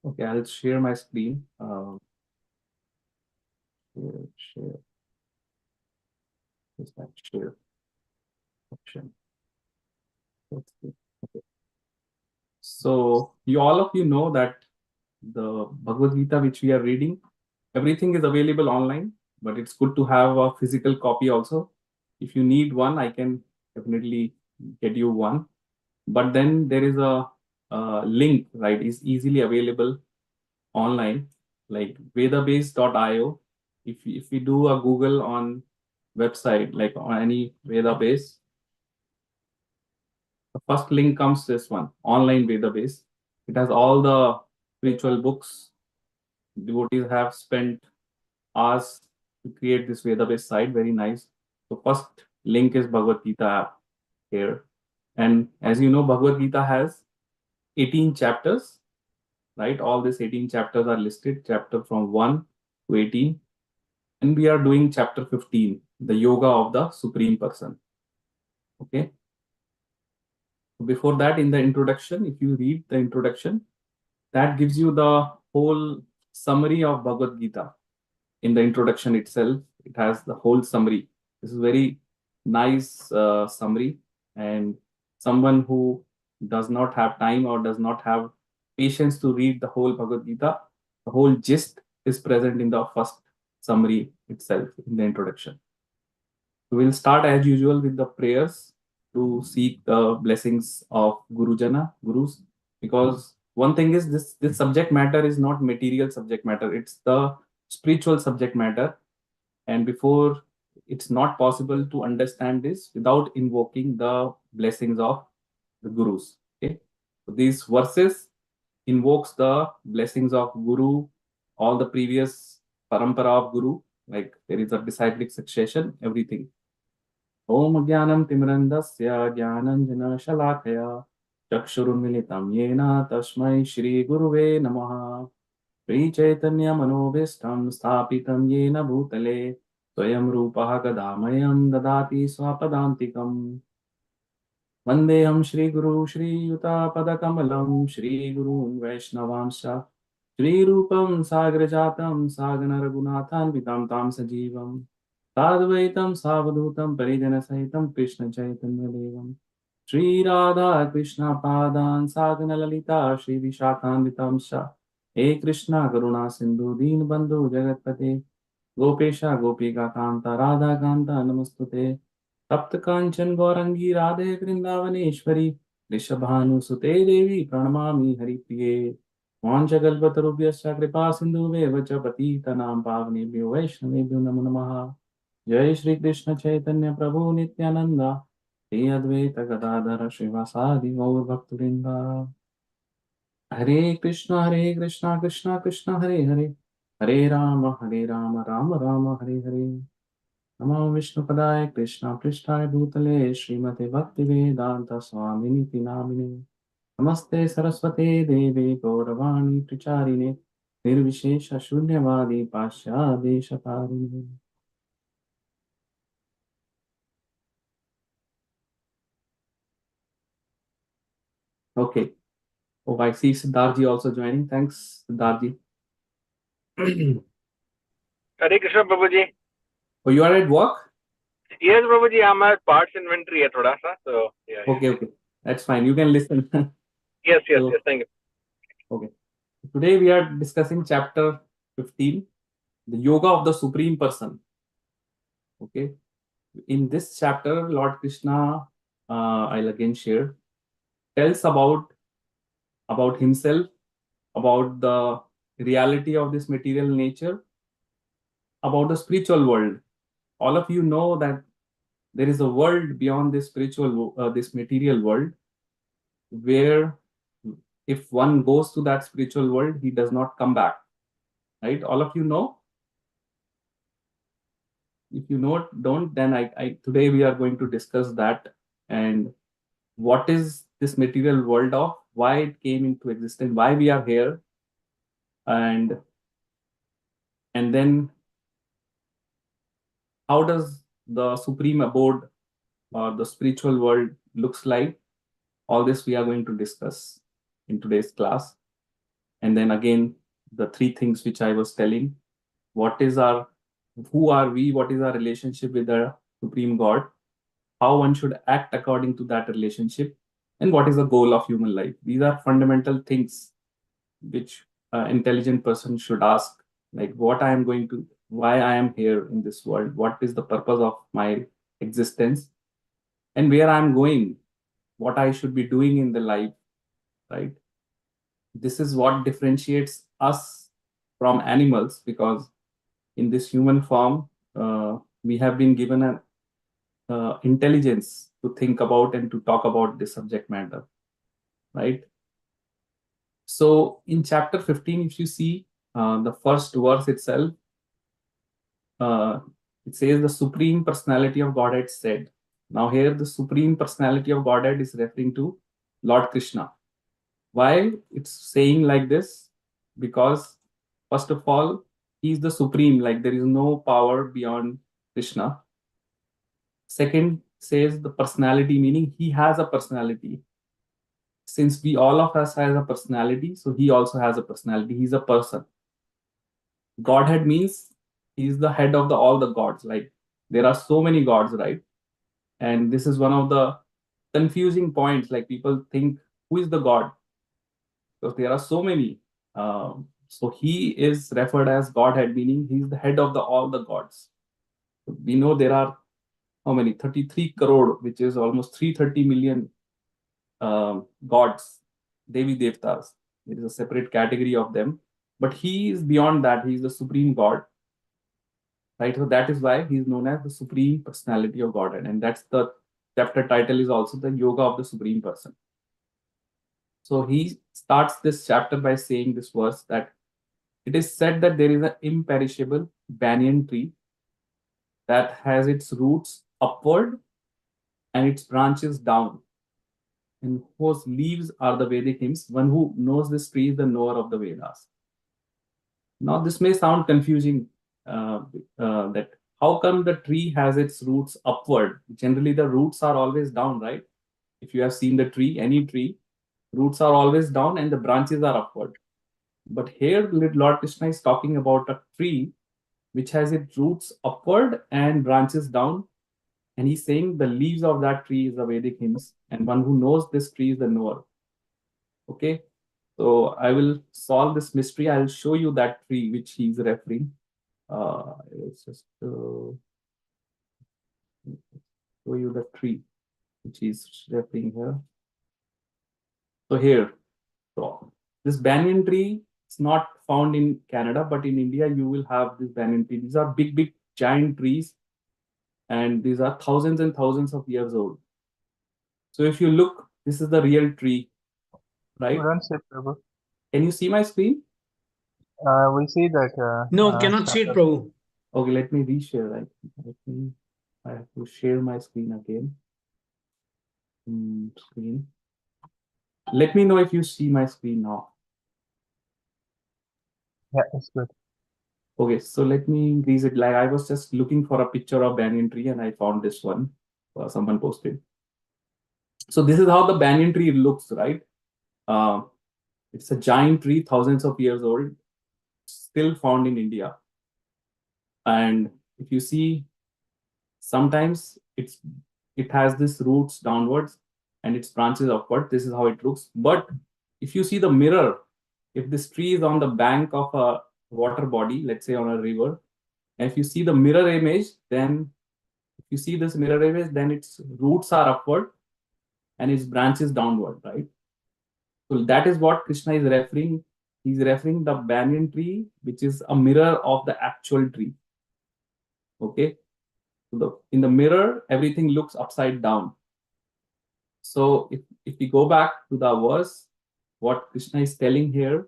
Okay, I'll share my screen. Share. Is that share option? Let's see. Okay. So you all of you know that the Bhagavad Gita which we are reading, everything is available online, but it's good to have a physical copy also. If you need one, I can definitely get you one. But then there is a link, right? Is easily available online, like vedabase.io. If we do a Google on website, like on any Vedabase, the first link comes this one, online Vedabase. It has all the spiritual books. Devotees have spent hours to create this Vedabase site. Very nice. So first link is Bhagavad Gita app here. And as you know, Bhagavad Gita has 18 chapters, right? All these 18 chapters are listed, chapter from 1 to 18. And we are doing chapter 15, the yoga of the supreme person. Okay. Before that, in the introduction, if you read the introduction, that gives you the whole summary of Bhagavad Gita. In the introduction itself, it has the whole summary. This is very nice summary, and someone who does not have time or does not have patience to read the whole Bhagavad Gita, the whole gist is present in the first summary itself in the introduction. So we'll start as usual with the prayers to seek the blessings of Gurus, because one thing is this subject matter is not material subject matter, it's the spiritual subject matter. And before, it's not possible to understand this without invoking the blessings of the Gurus. Okay. So these verses invokes the blessings of Guru, all the previous parampara of Guru, like there is a disciplic succession, everything. Om Jnanam Timrandasya Jnananjana Shalakaya Chakshurunmilitam Yena Tasmai Shri Guruve Namaha Shri Chaitanya Manobhistam Sthapitam Yena Bhutale Swayam Rupaha Kadamayam Dadati Swapadantikam Vandeham Shri Guru Shri Yuta Padakamalam Shri Gurun Vaishnavamsha Shri Rupam Sagrajatam Sagana Raghunathan Vitam Tam Sajivam Sadvaitam Savadhutam Parijana Sahitam Krishna Chaitanya Devam Shri Radha Krishna Padan Sagana Lalita Shri Vishakhanvitam Sha He Krishna Karuna Sindhu Deen Bandhu Jagatpate Gopesha Gopika Kanta Radha Kanta Namastute तप्त कांचन गौरंगी राधे वृंदावनेश्वरी ऋषभानुसुते देवी प्रणमामि हरिप्रिये वाञ्छकल्पतरुभ्यश्च कृपा सिन्धुभ्येव च पतितनां पावनेभ्यो वैष्णवेभ्यो नमो नमः। जय श्री कृष्ण चैतन्य प्रभु नित्यानंद श्री अद्वैत गदाधर श्रीवासादि गौर भक्तवृंद। हरे कृष्णा कृष्णा कृष्णा हरे हरे हरे राम राम राम हरे हरे। नमो विष्णुपदाय कृष्ण पृष्ठाय भूतले श्रीमते भक्तिवेदांत स्वामिनिति नामिने नमस्ते सरस्वते देवे गौरवाणी प्रचारिणे निर्विशेष शून्यवादी पाश्चादेशतारिणे। Okay. Oh, I see Siddharji also joining. Thanks, Siddharji. Hare Krishna Prabhuji. Oh, you are at work? Yes, Prabhuji, I'm at parts inventory hai thoda sa, so yeah. Okay, that's fine. You can listen. Yes, thank you. Okay. Today we are discussing chapter 15, the yoga of the supreme person. Okay. In this chapter, Lord Krishna, I'll again share, tells about himself, about the reality of this material nature, about the spiritual world. All of you know that there is a world beyond this this material world, where if one goes to that spiritual world, he does not come back. Right? All of you know. If you know, don't, then I today we are going to discuss that, and what is this material world of, why it came into existence, why we are here, and then how does the supreme abode or the spiritual world looks like. All this we are going to discuss in today's class. And then again, the three things which I was telling, who are we, what is our relationship with the Supreme God, how one should act according to that relationship, and what is the goal of human life. These are fundamental things which an intelligent person should ask, like why I am here in this world, what is the purpose of my existence, and where I am going, what I should be doing in the life, right? This is what differentiates us from animals, because in this human form, we have been given an intelligence to think about and to talk about this subject matter, right? So in chapter 15, if you see the first verse itself, uh, it says the Supreme Personality of Godhead said. Now here the Supreme Personality of Godhead is referring to Lord Krishna. Why it's saying like this? Because first of all, he is the supreme, like there is no power beyond Krishna. Second, says the personality, meaning he has a personality. Since we all of us has a personality, so he also has a personality. He's a person. Godhead means he's the head of all the gods. Like there are so many gods, right? And this is one of the confusing points. Like people think, who is the God? Because there are so many. So he is referred as Godhead, meaning he's the head of all the gods. We know there are how many? 33 crore, which is almost 330 million gods, Devi Devtas. There is a separate category of them. But he is beyond that. He is the supreme God. Right? So that is why he is known as the Supreme Personality of Godhead. And that's the chapter title is also the Yoga of the Supreme Person. So he starts this chapter by saying this verse that it is said that there is an imperishable banyan tree that has its roots upward and its branches down, and whose leaves are the Vedic hymns. One who knows this tree is the knower of the Vedas. Now, this may sound confusing that how come the tree has its roots upward? Generally, the roots are always down, right? If you have seen the tree, any tree, roots are always down and the branches are upward. But here, Lord Krishna is talking about a tree which has its roots upward and branches down. And he's saying the leaves of that tree is the Vedic hymns, and one who knows this tree is the knower. Okay, so I will solve this mystery. I'll show you that tree which he's referring. Let's just show you the tree which he's referring here. So here, so this banyan tree is not found in Canada, but in India you will have this banyan tree. These are big, big, giant trees, and these are thousands and thousands of years old. So if you look, this is the real tree, right? Prabhu. Can you see my screen? We see that. No, cannot see it, Prabhu. Okay, let me reshare. Right? I have to share my screen again. Screen. Let me know if you see my screen now. Yeah, it's good. Okay, so let me increase it. Like I was just looking for a picture of banyan tree and I found this one. Someone posted. So this is how the banyan tree looks, right? It's a giant tree, thousands of years old, still found in India. And if you see, sometimes it has this roots downwards and its branches upward. This is how it looks. But if you see the mirror, if this tree is on the bank of a water body, let's say on a river, and if you see the mirror image, then if you see this mirror image, then its roots are upward and its branches downward, right? So that is what Krishna is referring. He's referring the banyan tree, which is a mirror of the actual tree. Okay. So in the mirror, everything looks upside down. So if we go back to the verse, what Krishna is telling here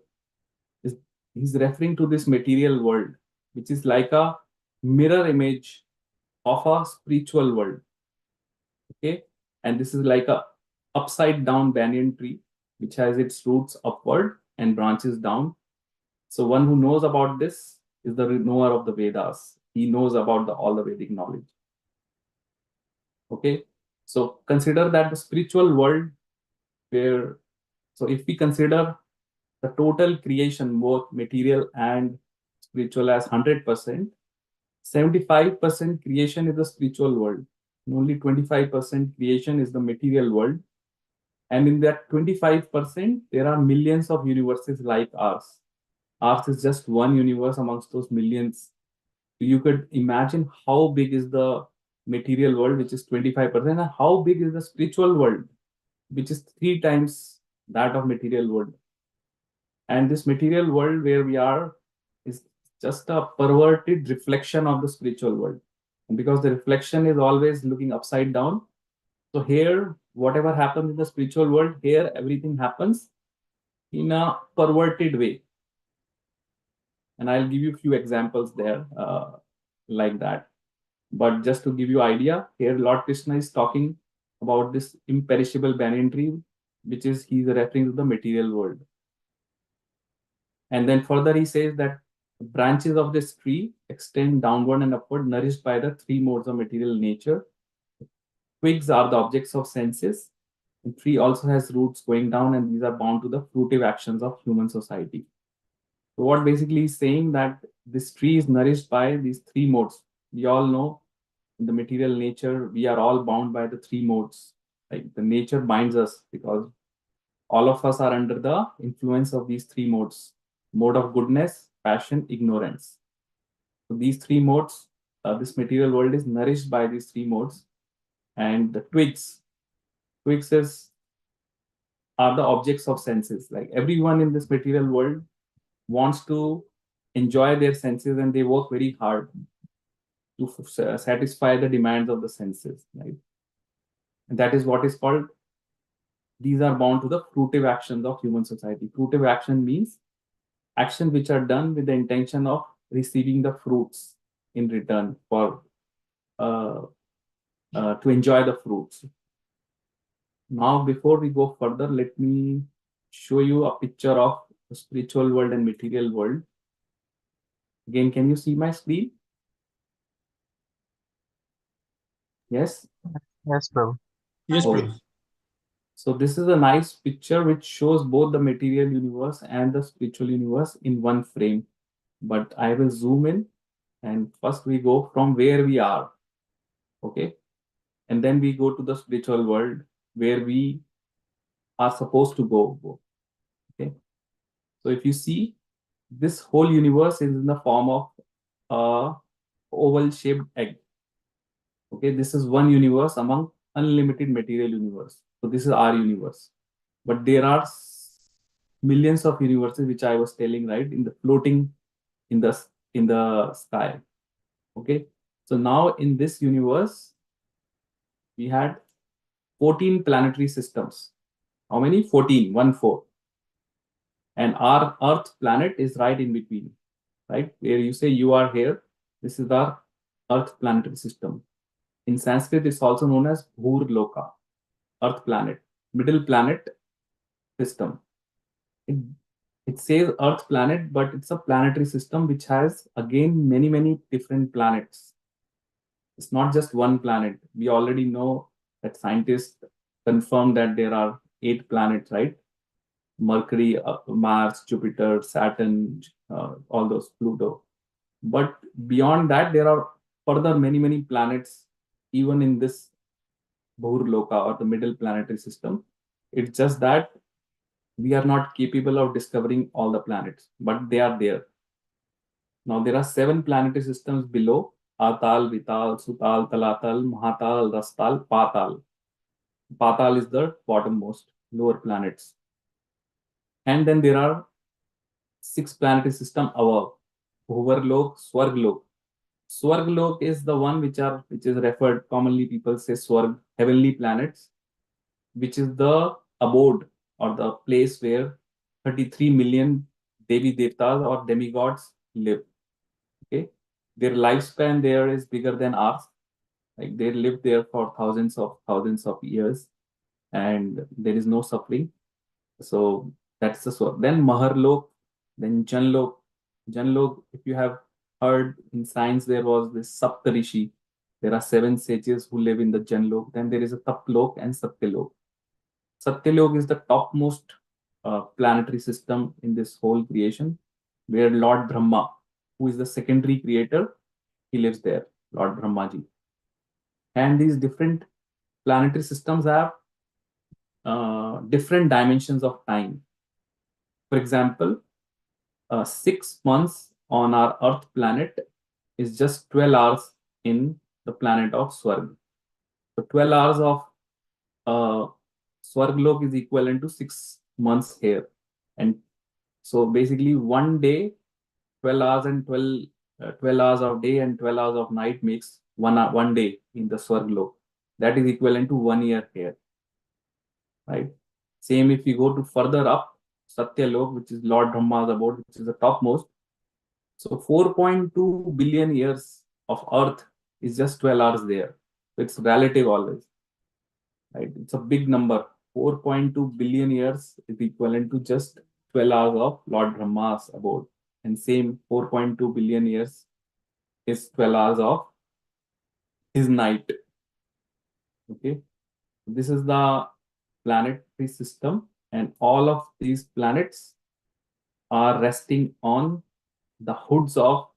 is he's referring to this material world, which is like a mirror image of a spiritual world. Okay. And this is like a upside down banyan tree, which has its roots upward and branches down. So one who knows about this is the knower of the Vedas. He knows about all the Vedic knowledge. Okay. So consider that the spiritual world so if we consider the total creation, both material and spiritual, as 100%, 75% creation is the spiritual world. And only 25% creation is the material world. And in that 25%, there are millions of universes like ours. Ours is just one universe amongst those millions. You could imagine how big is the material world, which is 25%, and how big is the spiritual world, which is 3 times that of material world. And this material world where we are is just a perverted reflection of the spiritual world. And because the reflection is always looking upside down, so here, whatever happens in the spiritual world, here everything happens in a perverted way. And I'll give you a few examples there like that. But just to give you idea, here Lord Krishna is talking about this imperishable banyan tree, which is he's referring to the material world. And then further he says that branches of this tree extend downward and upward, nourished by the 3 modes of material nature. Twigs are the objects of senses. And tree also has roots going down, and these are bound to the fruitive actions of human society. So what basically is saying that this tree is nourished by these 3 modes. We all know in the material nature, we are all bound by the 3 modes. Like the nature binds us because all of us are under the influence of these 3 modes: mode of goodness, passion, ignorance. So these 3 modes, this material world is nourished by these 3 modes. And the twigs are the objects of senses. Like everyone in this material world wants to enjoy their senses, and they work very hard to satisfy the demands of the senses, right? And that is what is called, these are bound to the fruitive actions of human society. Fruitive action means action which are done with the intention of receiving the fruits in return for to enjoy the fruits. Now, before we go further, let me show you a picture of the spiritual world and material world. Again, can you see my screen? Yes? Yes, Prabhu. Yes, Okay. Prabhu. So this is a nice picture which shows both the material universe and the spiritual universe in one frame. But I will zoom in, and first we go from where we are. Okay. And then we go to the spiritual world where we are supposed to go. Okay. So if you see, this whole universe is in the form of a oval shaped egg. Okay, this is one universe among unlimited material universe. So this is our universe. But there are millions of universes which I was telling, right, in the floating in the sky. Okay. So now in this universe, we had 14 planetary systems. How many? 14, 1 4. And our Earth planet is right in between, right? Where you say you are here, this is our Earth planetary system. In Sanskrit, it's also known as Bhur Loka, Earth planet, middle planet system. It says Earth planet, but it's a planetary system which has again many different planets. It's not just one planet. We already know that scientists confirm that there are 8 planets, right? Mercury, Mars, Jupiter, Saturn, all those, Pluto. But beyond that, there are further many planets, even in this Bhurloka or the middle planetary system. It's just that we are not capable of discovering all the planets, but they are there. Now, there are 7 planetary systems below: Atal, Vital, Sutal, Talatal, Mahatal, Rastal, Patal. Patal is the bottommost, lower planets. And then there are 6 planetary system above: Bhuvarlok, Swarglok. Swarglok is the one which is referred, commonly people say Swarg, heavenly planets, which is the abode or the place where 33 million Devi Devtas or demigods live. Okay, their lifespan there is bigger than ours. Like they live there for thousands of years, and there is no suffering. So that's the Swarg. Then Maharlok, then Janlok. Janlok, if you have heard in science, there was this Saptarishi. There are 7 sages who live in the Janlok. Then there is a Taplok and Satyalok. Satyalok is the topmost planetary system in this whole creation, where Lord Brahma, who is the secondary creator, he lives there, Lord Brahmaji. And these different planetary systems have different dimensions of time. For example, 6 months on our Earth planet is just 12 hours in the planet of Swarg. So 12 hours of Swarglok is equivalent to 6 months here. And so basically one day, 12 hours and 12 hours of day and 12 hours of night makes one day in the Swarglok. That is equivalent to 1 year here, right? Same if you go to further up, Satyalok, which is Lord Brahma's abode, which is the topmost. So 4.2 billion years of Earth is just 12 hours there. So it's relative always, right? It's a big number. 4.2 billion years is equivalent to just 12 hours of Lord Brahma's abode. And same 4.2 billion years is 12 hours of his night. Okay. This is the planetary system, and all of these planets are resting on the hoods of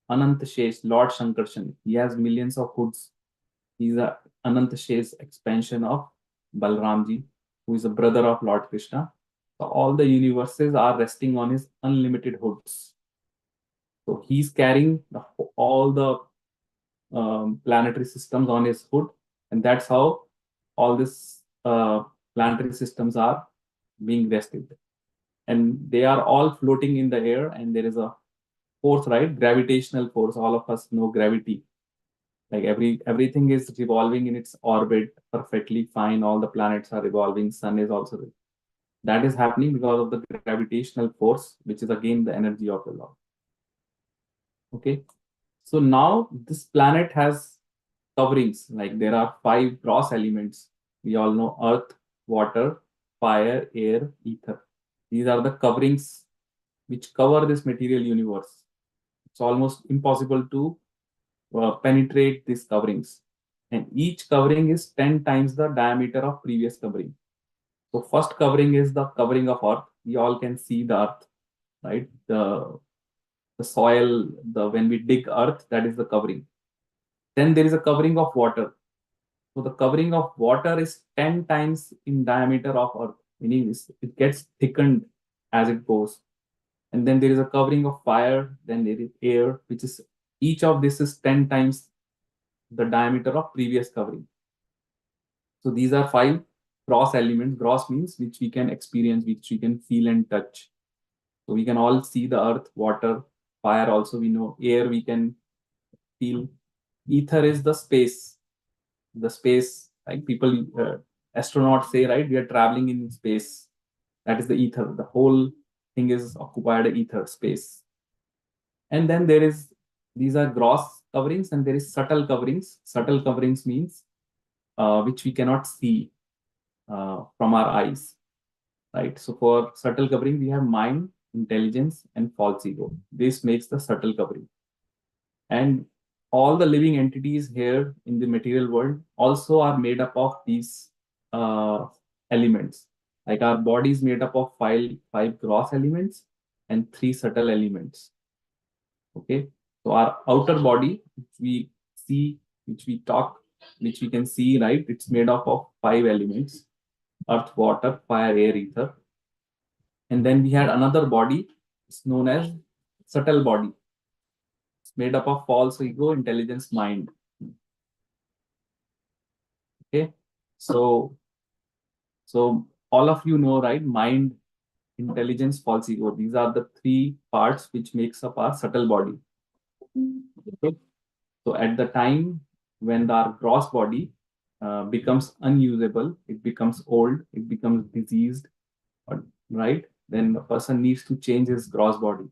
Anantashesh, Lord Shankarshan. He has millions of hoods. He's a Anantashesh expansion of Balramji, who is a brother of Lord Krishna. So all the universes are resting on his unlimited hoods. So he's carrying all the planetary systems on his hood, and that's how all these planetary systems are being rested. And they are all floating in the air, and there is a force, right? Gravitational force. All of us know gravity. Like everything is revolving in its orbit perfectly fine. All the planets are revolving. Sun is also there. That is happening because of the gravitational force, which is again the energy of the Lord. Okay. So now this planet has coverings. Like there are 5 gross elements. We all know earth, water, fire, air, ether. These are the coverings which cover this material universe. It's almost impossible to penetrate these coverings. And each covering is 10 times the diameter of previous covering. So first covering is the covering of earth. We all can see the earth, right? The soil, when we dig earth, that is the covering. Then there is a covering of water. So the covering of water is 10 times in diameter of earth, meaning it gets thickened as it goes. And then there is a covering of fire, then there is air, which is each of this is 10 times the diameter of previous covering. So these are 5 gross elements. Gross means which we can experience, which we can feel and touch. So we can all see the earth, water, fire also we know, air we can feel. Ether is the space. The space, like people, astronauts say, right? We are traveling in space. That is the ether. The whole thing is occupied ether space. And then these are gross coverings, and there is subtle coverings. Subtle coverings means which we cannot see from our eyes, right? So for subtle covering, we have mind, intelligence, and false ego. This makes the subtle covering. And all the living entities here in the material world also are made up of these elements. Like our body is made up of five gross elements and 3 subtle elements. Okay, so our outer body, which we see, which we talk, which we can see, right? It's made up of 5 elements: earth, water, fire, air, ether. And then we had another body, it's known as subtle body. It's made up of false ego, intelligence, mind. Okay, so all of you know, right? Mind, intelligence, false ego. These are the 3 parts which makes up our subtle body. Okay, so at the time when our gross body becomes unusable, it becomes old, it becomes diseased, right? Then the person needs to change his gross body.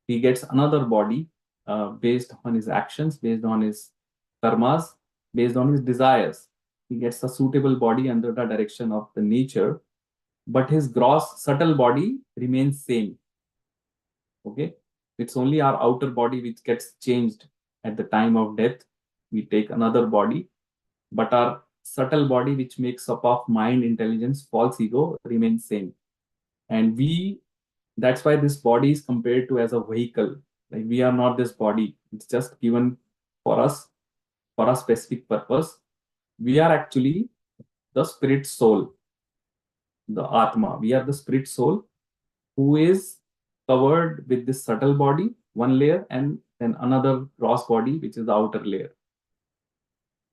He gets another body based on his actions, based on his karmas, based on his desires. He gets a suitable body under the direction of the nature, but his gross subtle body remains same. Okay, it's only our outer body which gets changed at the time of death. We take another body, but our subtle body, which makes up of mind, intelligence, false ego, remains same. And that's why this body is compared to as a vehicle. Like, we are not this body. It's just given for us for a specific purpose. We are actually the spirit soul, the Atma. We are the spirit soul who is covered with this subtle body, one layer, and then another gross body, which is the outer layer.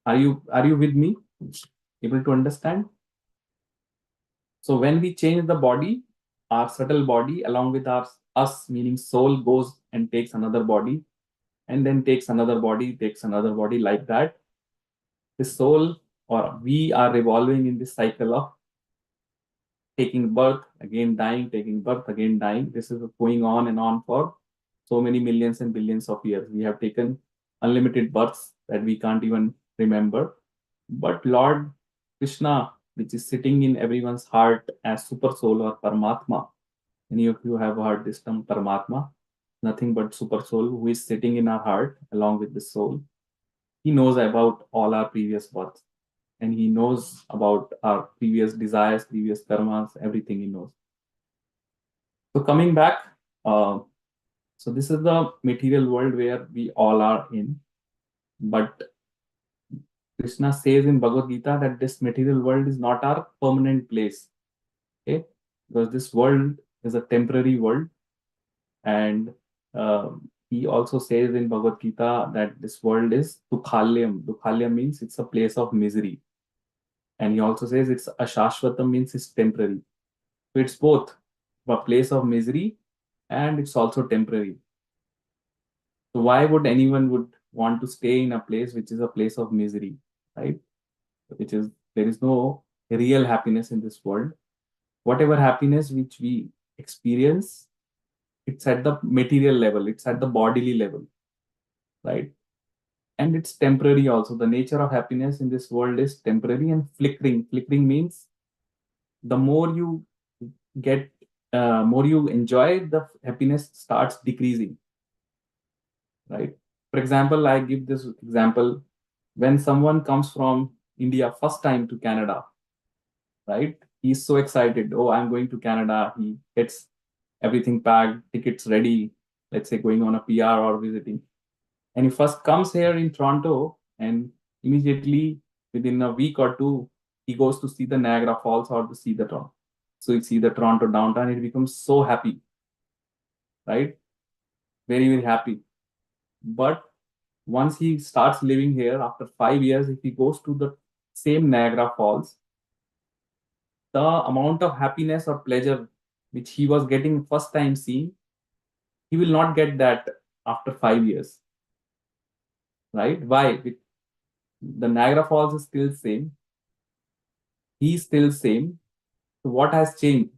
Are you with me? Able to understand? So when we change the body, our subtle body, along with our us, meaning soul, goes and takes another body, and then takes another body, takes another body, like that. The soul, or we, are revolving in this cycle of taking birth, again dying, taking birth, again dying. This is going on and on for so many millions and billions of years. We have taken unlimited births that we can't even remember. But Lord Krishna, which is sitting in everyone's heart as Super Soul or Paramatma, many of you have heard this term Paramatma, nothing but Super Soul, who is sitting in our heart along with the soul. He knows about all our previous births, and he knows about our previous desires, previous karmas, everything he knows. So coming back, so this is the material world where we all are in. But Krishna says in Bhagavad Gita that this material world is not our permanent place. Okay, because this world is a temporary world, and he also says in Bhagavad Gita that this world is dukhalyam. Dukhalyam means it's a place of misery. And he also says it's ashashvatam, means it's temporary. So it's both a place of misery and it's also temporary. So why would anyone would want to stay in a place which is a place of misery, right? Which is, there is no real happiness in this world. Whatever happiness which we experience, it's at the material level, it's at the bodily level, right? And it's temporary also. The nature of happiness in this world is temporary and flickering. Flickering means the more you get, more you enjoy, the happiness starts decreasing, right? For example, I give this example. When someone comes from India first time to Canada, right? He's so excited. Oh, I'm going to Canada. He gets everything packed, tickets ready, let's say going on a PR or visiting. And he first comes here in Toronto, and immediately within a week or two, he goes to see the Niagara Falls or to see the Toronto. So you see the Toronto downtown, he becomes so happy, right? Very, very happy. But once he starts living here, after 5 years, if he goes to the same Niagara Falls, the amount of happiness or pleasure which he was getting first time seeing, he will not get that after 5 years, right? Why? The Niagara Falls is still same. He's still same. So what has changed?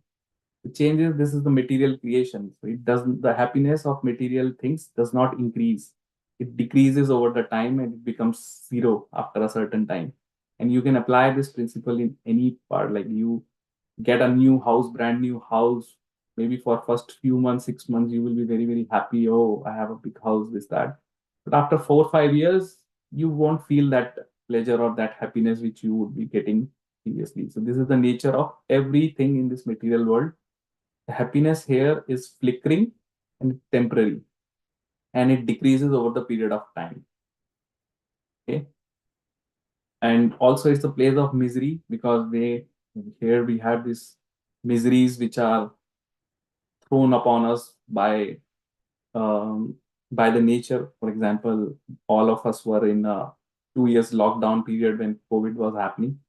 The change is, this is the material creation. So it doesn't, the happiness of material things does not increase. It decreases over the time and it becomes zero after a certain time. And you can apply this principle in any part. Like, you get a new house, brand new house, maybe for first few months, 6 months, you will be very, very happy. Oh, I have a big house, this, that. But after 4 or 5 years, you won't feel that pleasure or that happiness which you would be getting previously. So this is the nature of everything in this material world. The happiness here is flickering and temporary, and it decreases over the period of time. Okay. And also it's a place of misery, because here we have these miseries which are thrown upon us um, by the nature. For example, all of us were in a 2 years lockdown period when COVID was happening.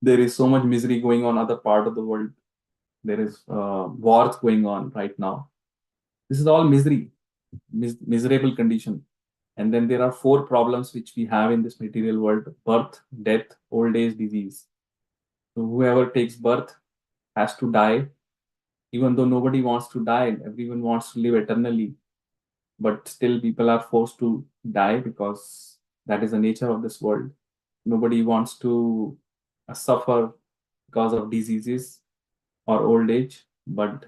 There is so much misery going on other part of the world. There is wars going on right now. This is all misery, miserable condition. And then there are four problems which we have in this material world: birth, death, old age, disease. So whoever takes birth has to die, even though nobody wants to die. Everyone wants to live eternally. But still people are forced to die, because that is the nature of this world. Nobody wants to suffer because of diseases or old age, but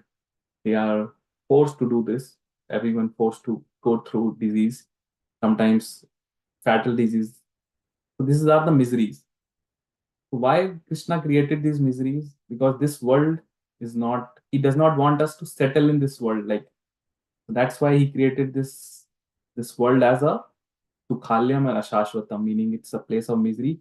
they are forced to do this. Everyone forced to go through disease, sometimes fatal disease. So these are the miseries. Why Krishna created these miseries? Because this world is not, he does not want us to settle in this world. Like, that's why he created this world as a Sukhalyam and Ashashvatam, meaning it's a place of misery.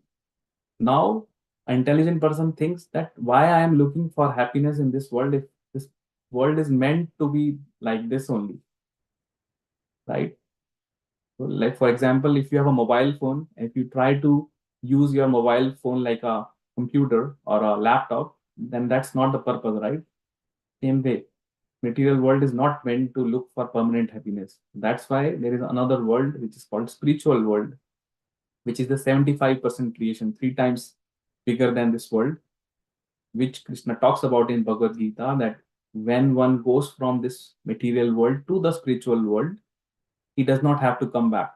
Now, an intelligent person thinks that why I am looking for happiness in this world if this world is meant to be like this only, right? So, like for example, if you have a mobile phone, if you try to use your mobile phone like a computer or a laptop, then that's not the purpose, right? Same way, material world is not meant to look for permanent happiness. That's why there is another world which is called spiritual world, which is the 75% creation, 3 times bigger than this world, which Krishna talks about in Bhagavad Gita, that when one goes from this material world to the spiritual world, he does not have to come back.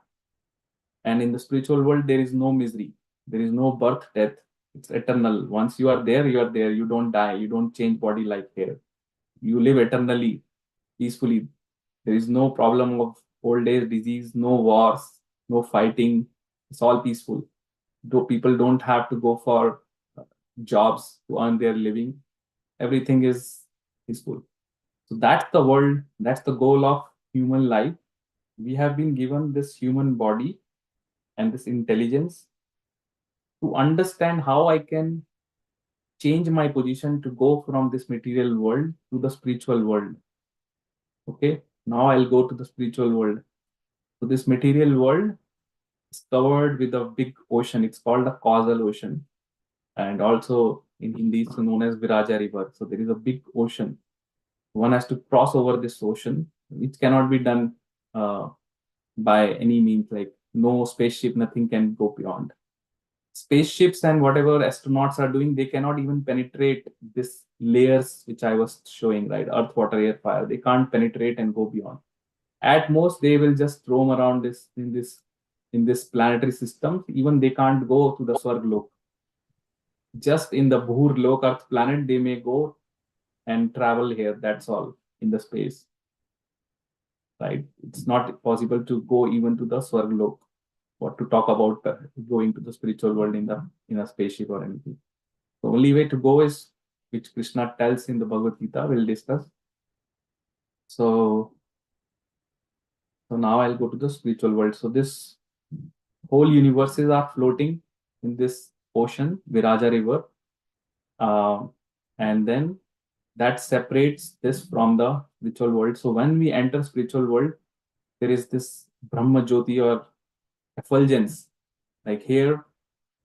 And in the spiritual world, there is no misery, there is no birth, death. It's eternal. Once you are there, you are there. You don't die, you don't change body like here. You live eternally, peacefully. There is no problem of old age, disease, no wars, no fighting. It's all peaceful. Though people don't have to go for jobs to earn their living, everything is peaceful. So that's the world, that's the goal of human life. We have been given this human body and this intelligence to understand how I can change my position to go from this material world to the spiritual world. Okay, now I'll go to the spiritual world. So this material world is covered with a big ocean. It's called the causal ocean, and also in Hindi it's known as Viraja River. So there is a big ocean. One has to cross over this ocean, which cannot be done by any means. Like no spaceship, nothing can go beyond. Spaceships and whatever astronauts are doing, they cannot even penetrate this layers which I was showing, right? Earth, water, air, fire. They can't penetrate and go beyond. At most, they will just roam around this planetary system. Even they can't go to the Swarglok. Just in the Bhur Lok Earth planet, they may go and travel here. That's all in the space, right? It's not possible to go even to the Swarglok. What to talk about going to the spiritual world in a spaceship or anything. The only way to go is, which Krishna tells in the Bhagavad Gita, we'll discuss. So now I'll go to the spiritual world. So this whole universes are floating in this ocean, Viraja River, and then that separates this from the spiritual world. So when we enter spiritual world, there is this Brahma Jyoti or effulgence. Like here,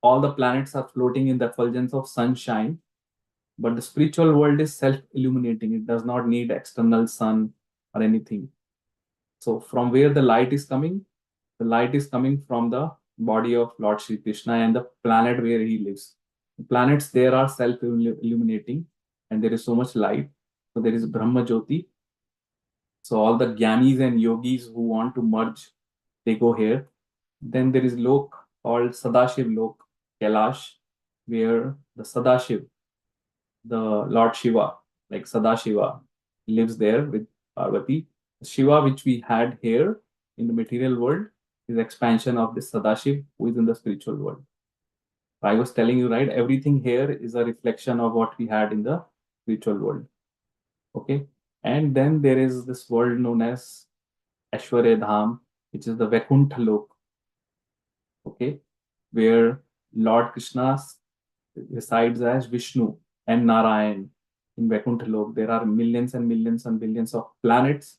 all the planets are floating in the effulgence of sunshine, but the spiritual world is self-illuminating. It does not need external sun or anything. So from where the light is coming? The light is coming from the body of Lord Shri Krishna and the planet where he lives. The planets there are self-illuminating and there is so much light. So there is Brahma Jyoti. So all the Gyanis and Yogis who want to merge, they go here. Then there is Lok called Sadashiv Lok, Kailash, where the Sadashiv, the Lord Shiva, like Sadashiva, lives there with Parvati. Shiva, which we had here in the material world, is expansion of this Sadashiv who is in the spiritual world. I was telling you, right? Everything here is a reflection of what we had in the spiritual world. Okay. And then there is this world known as Aishwarya Dham, which is the Vaikuntha Lok. Okay. Where Lord Krishna resides as Vishnu and Narayan in Vaikuntha Lok. There are millions and millions and billions of planets.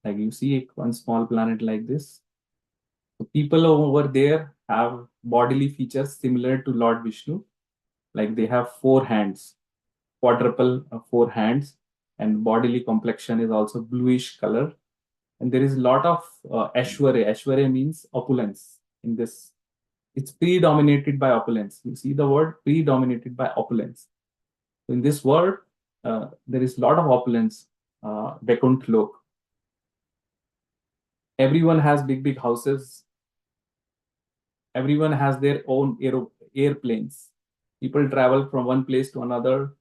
Like you see one small planet like this. So people over there have bodily features similar to Lord Vishnu. Like they have 4 hands, quadruple 4 hands, and bodily complexion is also bluish color. And there is a lot of Aishwarya. Aishwarya means opulence in this. It's predominated by opulence. You see the word predominated by opulence. In this world, there is a lot of opulence, Vaikuntha Lok. Everyone has big houses. Everyone has their own airplanes. People travel from one place to another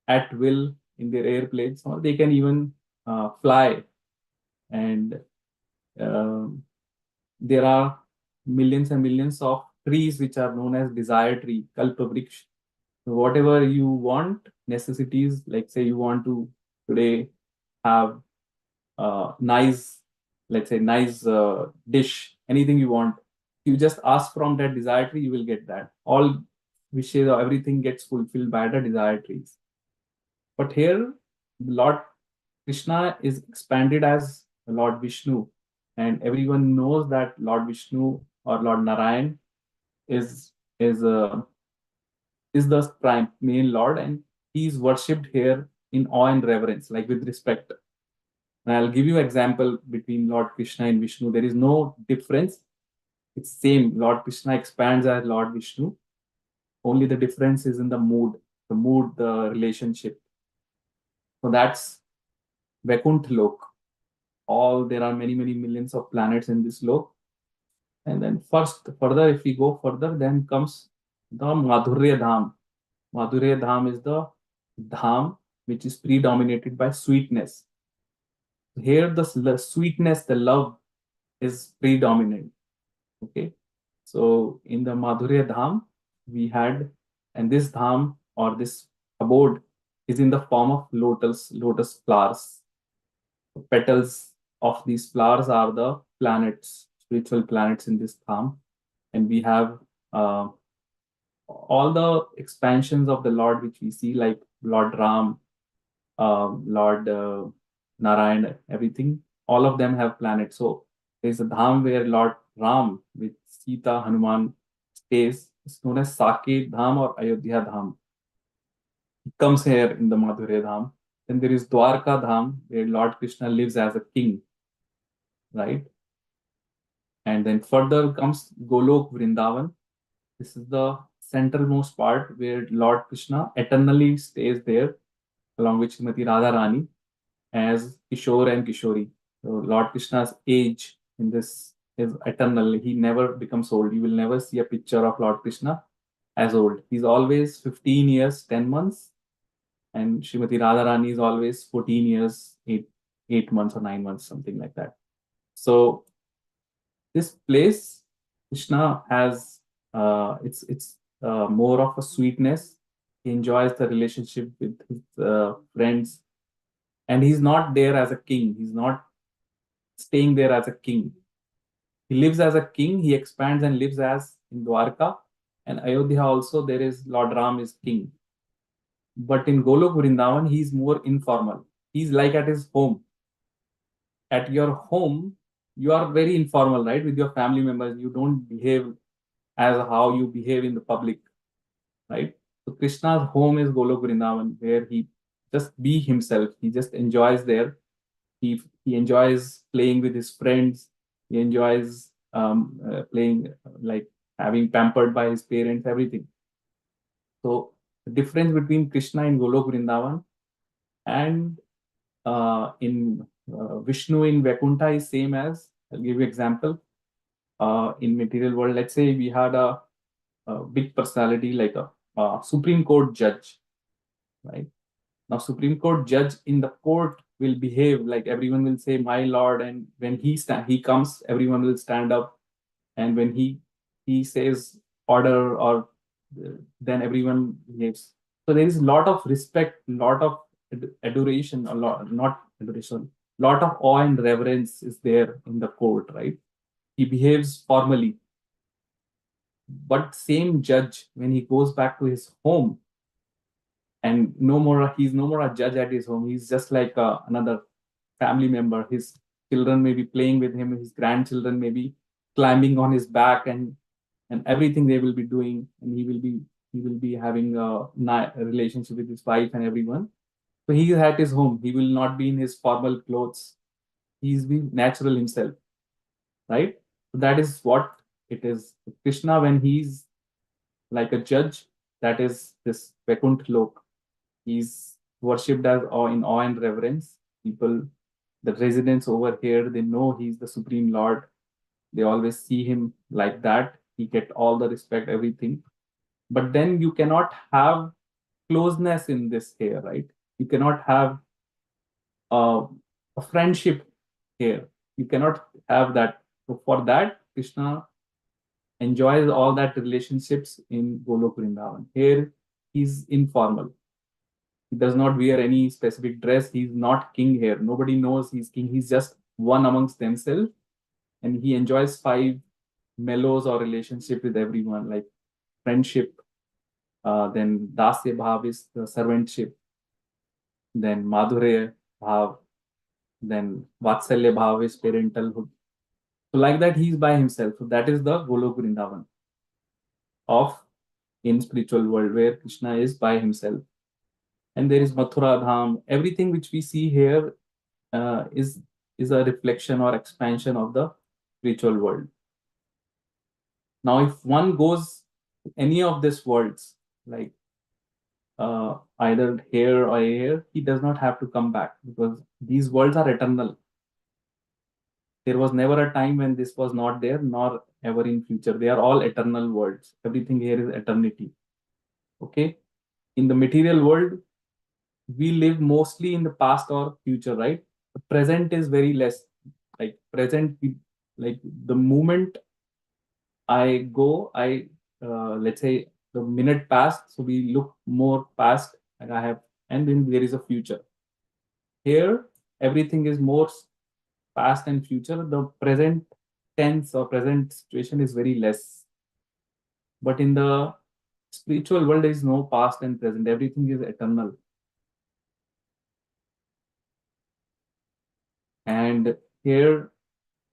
at will in their airplanes, or they can even fly. And there are millions and millions of trees which are known as desire tree, kalpa vriksha. whatever you want, necessities, like say you want to today have nice, let's say nice dish, anything you want, you just ask from that desire tree, you will get that. All wishes or everything gets fulfilled by the desire trees. But here, Lord Krishna is expanded as Lord Vishnu, and everyone knows that Lord Vishnu or Lord Narayan is is uh, is the prime main Lord, and he is worshipped here in awe and reverence, like with respect. And I'll give you example between Lord Krishna and Vishnu. There is no difference. It's same. Lord Krishna expands as Lord Vishnu. Only the difference is in the mood, the relationship. So that's Vaikuntha Lok. All there are many millions of planets in this lok. And then further, if we go further, then comes the Madhurya Dham. Madhurya Dham is the dham which is predominated by sweetness. Here, the sweetness, the love is predominant. Okay, so in the Madhurya Dham, we had, and this dham or this abode is in the form of lotus flowers. The petals of these flowers are the planets, spiritual planets in this dham, and we have uh, all the expansions of the Lord which we see, like Lord Ram, Lord Narayan, everything. All of them have planets. So there's a dham where Lord Ram with Sita Hanuman stays. It's known as Saket Dham or Ayodhya Dham. It comes here in the Madhurya Dham. Then there is Dwarka Dham where Lord Krishna lives as a king, right? And then further comes Golok Vrindavan. This is the centermost part where Lord Krishna eternally stays there along with Srimati Radharani as Kishore and Kishori. So Lord Krishna's age in this is eternal. He never becomes old. You will never see a picture of Lord Krishna as old. He's always 15 years, 10 months, and Srimati Radharani is always 14 years, 8 months or 9 months, something like that. So this place, Krishna has it's more of a sweetness. He enjoys the relationship with his friends, and he's not there as a king. He's not staying there as a king. He lives as a king. He expands and lives as in Dwarka, and Ayodhya also. There is Lord Ram is king, but in Golok Vrindavan, he's more informal. He's like at his home. At your home, you are very informal, right? With your family members, you don't behave as how you behave in the public, right? So Krishna's home is Golok Vrindavan, where he just be himself. He just enjoys there. He enjoys playing with his friends. He enjoys playing like having pampered by his parents, everything. So the difference between Krishna in Golok Vrindavan and in Vishnu in Vaikuntha is same as, I'll give you example. In material world, let's say we had a big personality like a Supreme Court judge, right? Now, Supreme Court judge in the court will behave like everyone will say, "My lord," and when he comes, everyone will stand up, and when he says order or then everyone behaves. So there is a lot of respect, lot of adoration, a lot not adoration, lot of awe and reverence is there in the court, right? He behaves formally, but same judge when he goes back to his home and he's no more a judge at his home. He's just like another family member. His children may be playing with him, his grandchildren may be climbing on his back, and everything they will be doing, and he will be having a relationship with his wife and everyone. So he is at his home. He will not be in his formal clothes. He's being natural himself, right? So that is what it is. Krishna, when he's like a judge, that is this Vaikuntha Lok. He's worshipped as in awe and reverence. People, the residents over here, they know he's the Supreme Lord. They always see him like that. He get all the respect, everything. But then you cannot have closeness in this here, right? You cannot have a friendship here. You cannot have that. So for that, Krishna enjoys all that relationships in Golok Vrindavan. Here, he's informal. He does not wear any specific dress. He's not king here. Nobody knows he's king. He's just one amongst themselves, and he enjoys five mellows or relationship with everyone, like friendship. Then dasya bhav is the servantship. Then madhurya bhav. Then vatsalya bhav is parentalhood. So like that, he's by himself. So that is the Golok Vrindavan of in spiritual world where Krishna is by himself. And there is Mathura Dham. Everything which we see here is a reflection or expansion of the spiritual world. Now, if one goes to any of these worlds, like either here or here, he does not have to come back because these worlds are eternal. There was never a time when this was not there, nor ever in future. They are all eternal worlds. Everything here is eternity. Okay? In the material world, we live mostly in the past or future, right? The present is very less. Like present, like the moment I go, let's say the minute passed, so we look more past, and I have, and then there is a future. Here, everything is more past and future. The present tense or present situation is very less. But in the spiritual world, there is no past and present. Everything is eternal. And here,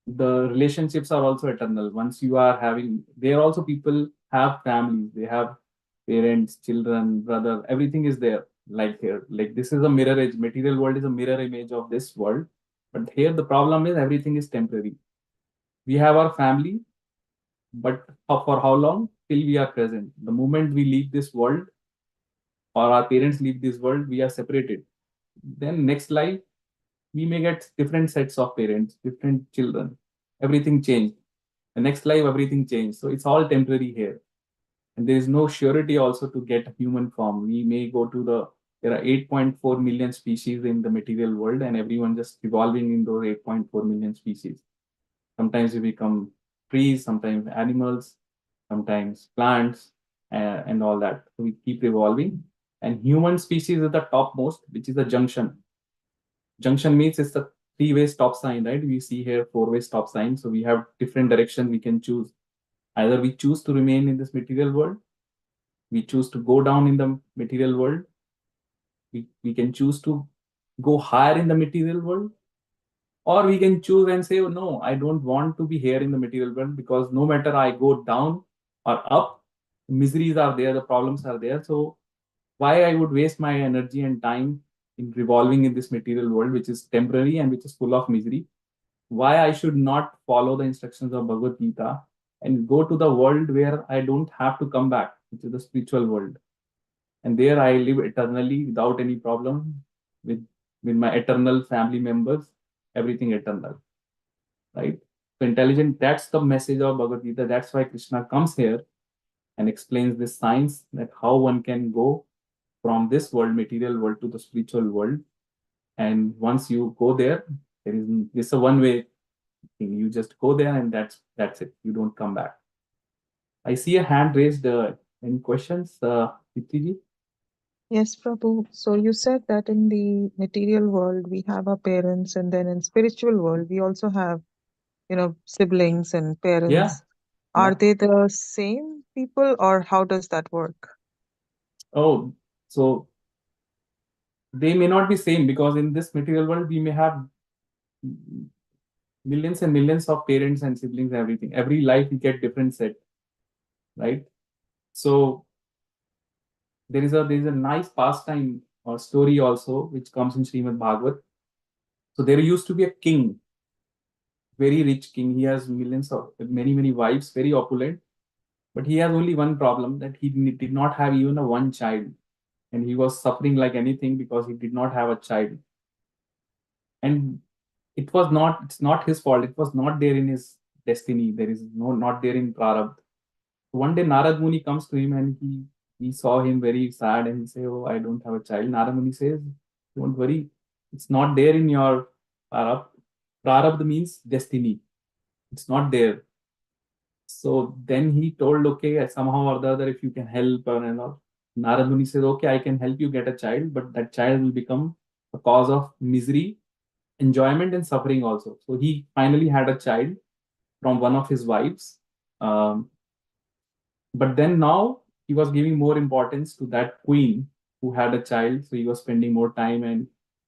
the relationships are also eternal. Once you are having, there also people have families, they have parents, children, brother, everything is there. Like here, like this is a mirror image. Material world is a mirror image of this world. But here, the problem is everything is temporary. We have our family, but for how long? Till we are present. The moment we leave this world or our parents leave this world, we are separated. Then next life, we may get different sets of parents, different children. Everything changed. The next life, everything changed. So it's all temporary here. And there is no surety also to get human form. We may go to there are 8.4 million species in the material world, and everyone just evolving in those 8.4 million species. Sometimes we become trees, sometimes animals, sometimes plants, and all that. So we keep evolving. And human species is the topmost, which is the junction. Junction means it's the three-way stop sign, right? We see here four-way stop sign. So we have different directions we can choose. Either we choose to remain in this material world, we choose to go down in the material world, we can choose to go higher in the material world, or we can choose and say, oh, no, I don't want to be here in the material world because no matter I go down or up, miseries are there, the problems are there. So why I would waste my energy and time in revolving in this material world, which is temporary and which is full of misery? Why I should not follow the instructions of Bhagavad Gita and go to the world where I don't have to come back, which is the spiritual world. And there I live eternally without any problem with, with my eternal family members, everything eternal, right? So intelligent, that's the message of Bhagavad Gita. That's why Krishna comes here and explains this science that how one can go from this world, material world, to the spiritual world. And once you go there, there is this a one-way thing. You just go there and that's it. You don't come back. I see a hand raised. Any questions, Dipti? Yes, Prabhu. So you said that in the material world we have our parents, and then in spiritual world we also have, siblings and Yeah, parents. Are yeah. they the same people, or how does that work? Oh, so they may not be same because in this material world we may have millions and millions of parents and siblings, everything. Every life we get different set, right? So there is a nice pastime or story also which comes in Srimad Bhagavad. So there used to be a king, very rich king. He has millions of many wives, very opulent, but he has only one problem, that he did not have even a one child, and he was suffering like anything because he did not have a child. And it's not his fault. It was not there in his destiny. There is not there in prarabdha. One day Narad Muni comes to him and he saw him very sad and he say, oh, I don't have a child. Narad Muni says, don't worry, it's not there in your prarabdha. Prarabdha means destiny. It's not there. So then he told, okay, somehow or the other, if you can help and all. Narad Muni says, okay, I can help you get a child, but that child will become a cause of misery, enjoyment, and suffering also. So he finally had a child from one of his wives. Um, but then now he was giving more importance to that queen who had a child. So he was spending more time and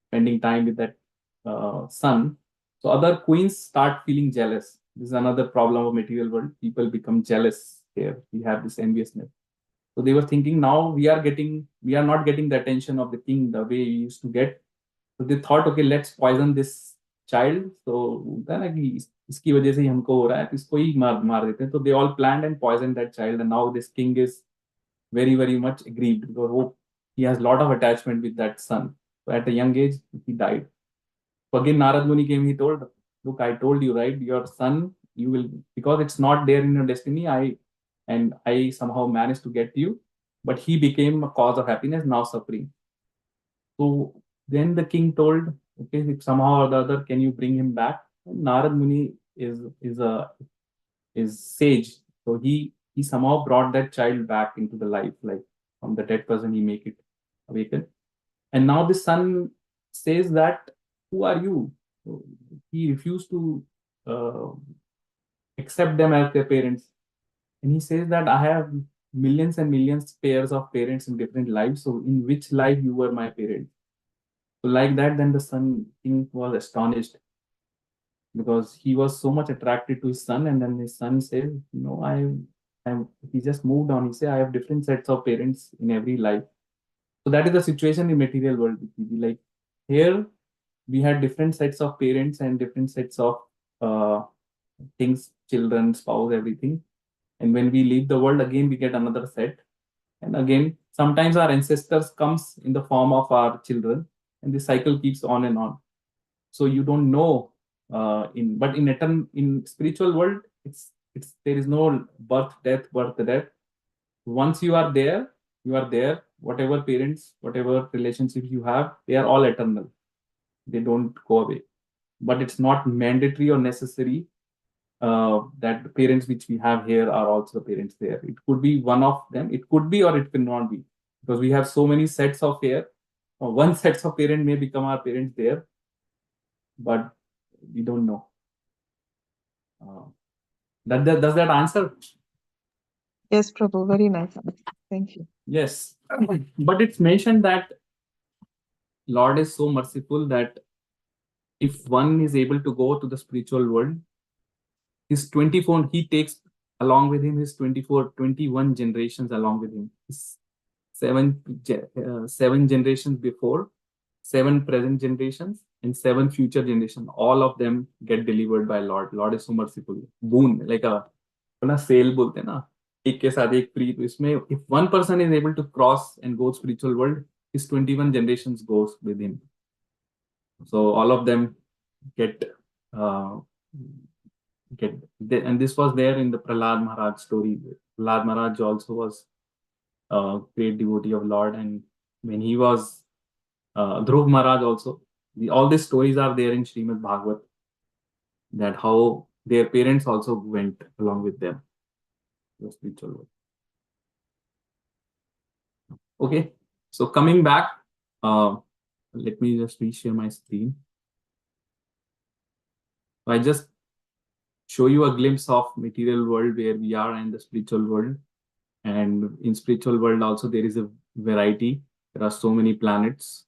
spending time with that son. So other queens start feeling jealous. This is another problem of material world. People become jealous here. We have this enviousness. So they were thinking, now we are not getting the attention of the king the way we used to get. So they thought, okay, let's poison this child. So then इसकी वजह से ही हमको हो रहा है, तो इसको ही मार देते हैं. So they all planned and poisoned that child, and now this king is very much aggrieved because he has a lot of attachment with that son. So at a young age he died. So again Narad Muni came. He told, look, I told you, right, your son, you will, because it's not there in your destiny. I somehow managed to get you, but he became a cause of happiness, now suffering. So then the king told, okay, if somehow or the other, can you bring him back? And Narad Muni is sage, so he somehow brought that child back into the life, like from the dead person, he make it awaken. And now the son says that, who are you? So he refused to uh, accept them as their parents. And he says that I have millions and millions pairs of parents in different lives. So in which life you were my parents? So like that, then the son king was astonished because he was so much attracted to his son, and then his son says, no, he just moved on. He said, I have different sets of parents in every life. So that is the situation in material world. Like here, we had different sets of parents and different sets of uh, things, children, spouse, everything. And when we leave the world, again we get another set. And again, sometimes our ancestors comes in the form of our children, and the cycle keeps on and on. So you don't know but in spiritual world, it's there is no birth death. Once you are there, you are there. Whatever parents, whatever relationships you have, they are all eternal. They don't go away. But it's not mandatory or necessary that the parents which we have here are also the parents there. It could be one of them. It could be, or it could not be, because we have so many sets of here. One sets of parent may become our parents there, but we don't know. Does that answer? Yes, Prabhu, very nice. Thank you. Yes, but it's mentioned that Lord is so merciful that if one is able to go to the spiritual world, his 24, he takes along with him his 21 generations along with him. His seven generations before, 7 present generations, and 7 future generations. All of them get delivered by Lord. Lord is so merciful. Boon, like a सेल बोलते हैं ना, एक के साथ एक free. तो इसमें if one person is able to cross and go spiritual world, his 21 generations goes with him. So all of them get uh, and this was there in the Prahlad Maharaj story. Prahlad Maharaj also was a great devotee of Lord, and when he was Dhruv Maharaj also, all these stories are there in Srimad Bhagavad, that how their parents also went along with them to the spiritual world. Okay, so coming back, let me just reshare my screen. So I just show you a glimpse of material world where we are and the spiritual world. And in spiritual world also there is a variety. There are so many planets.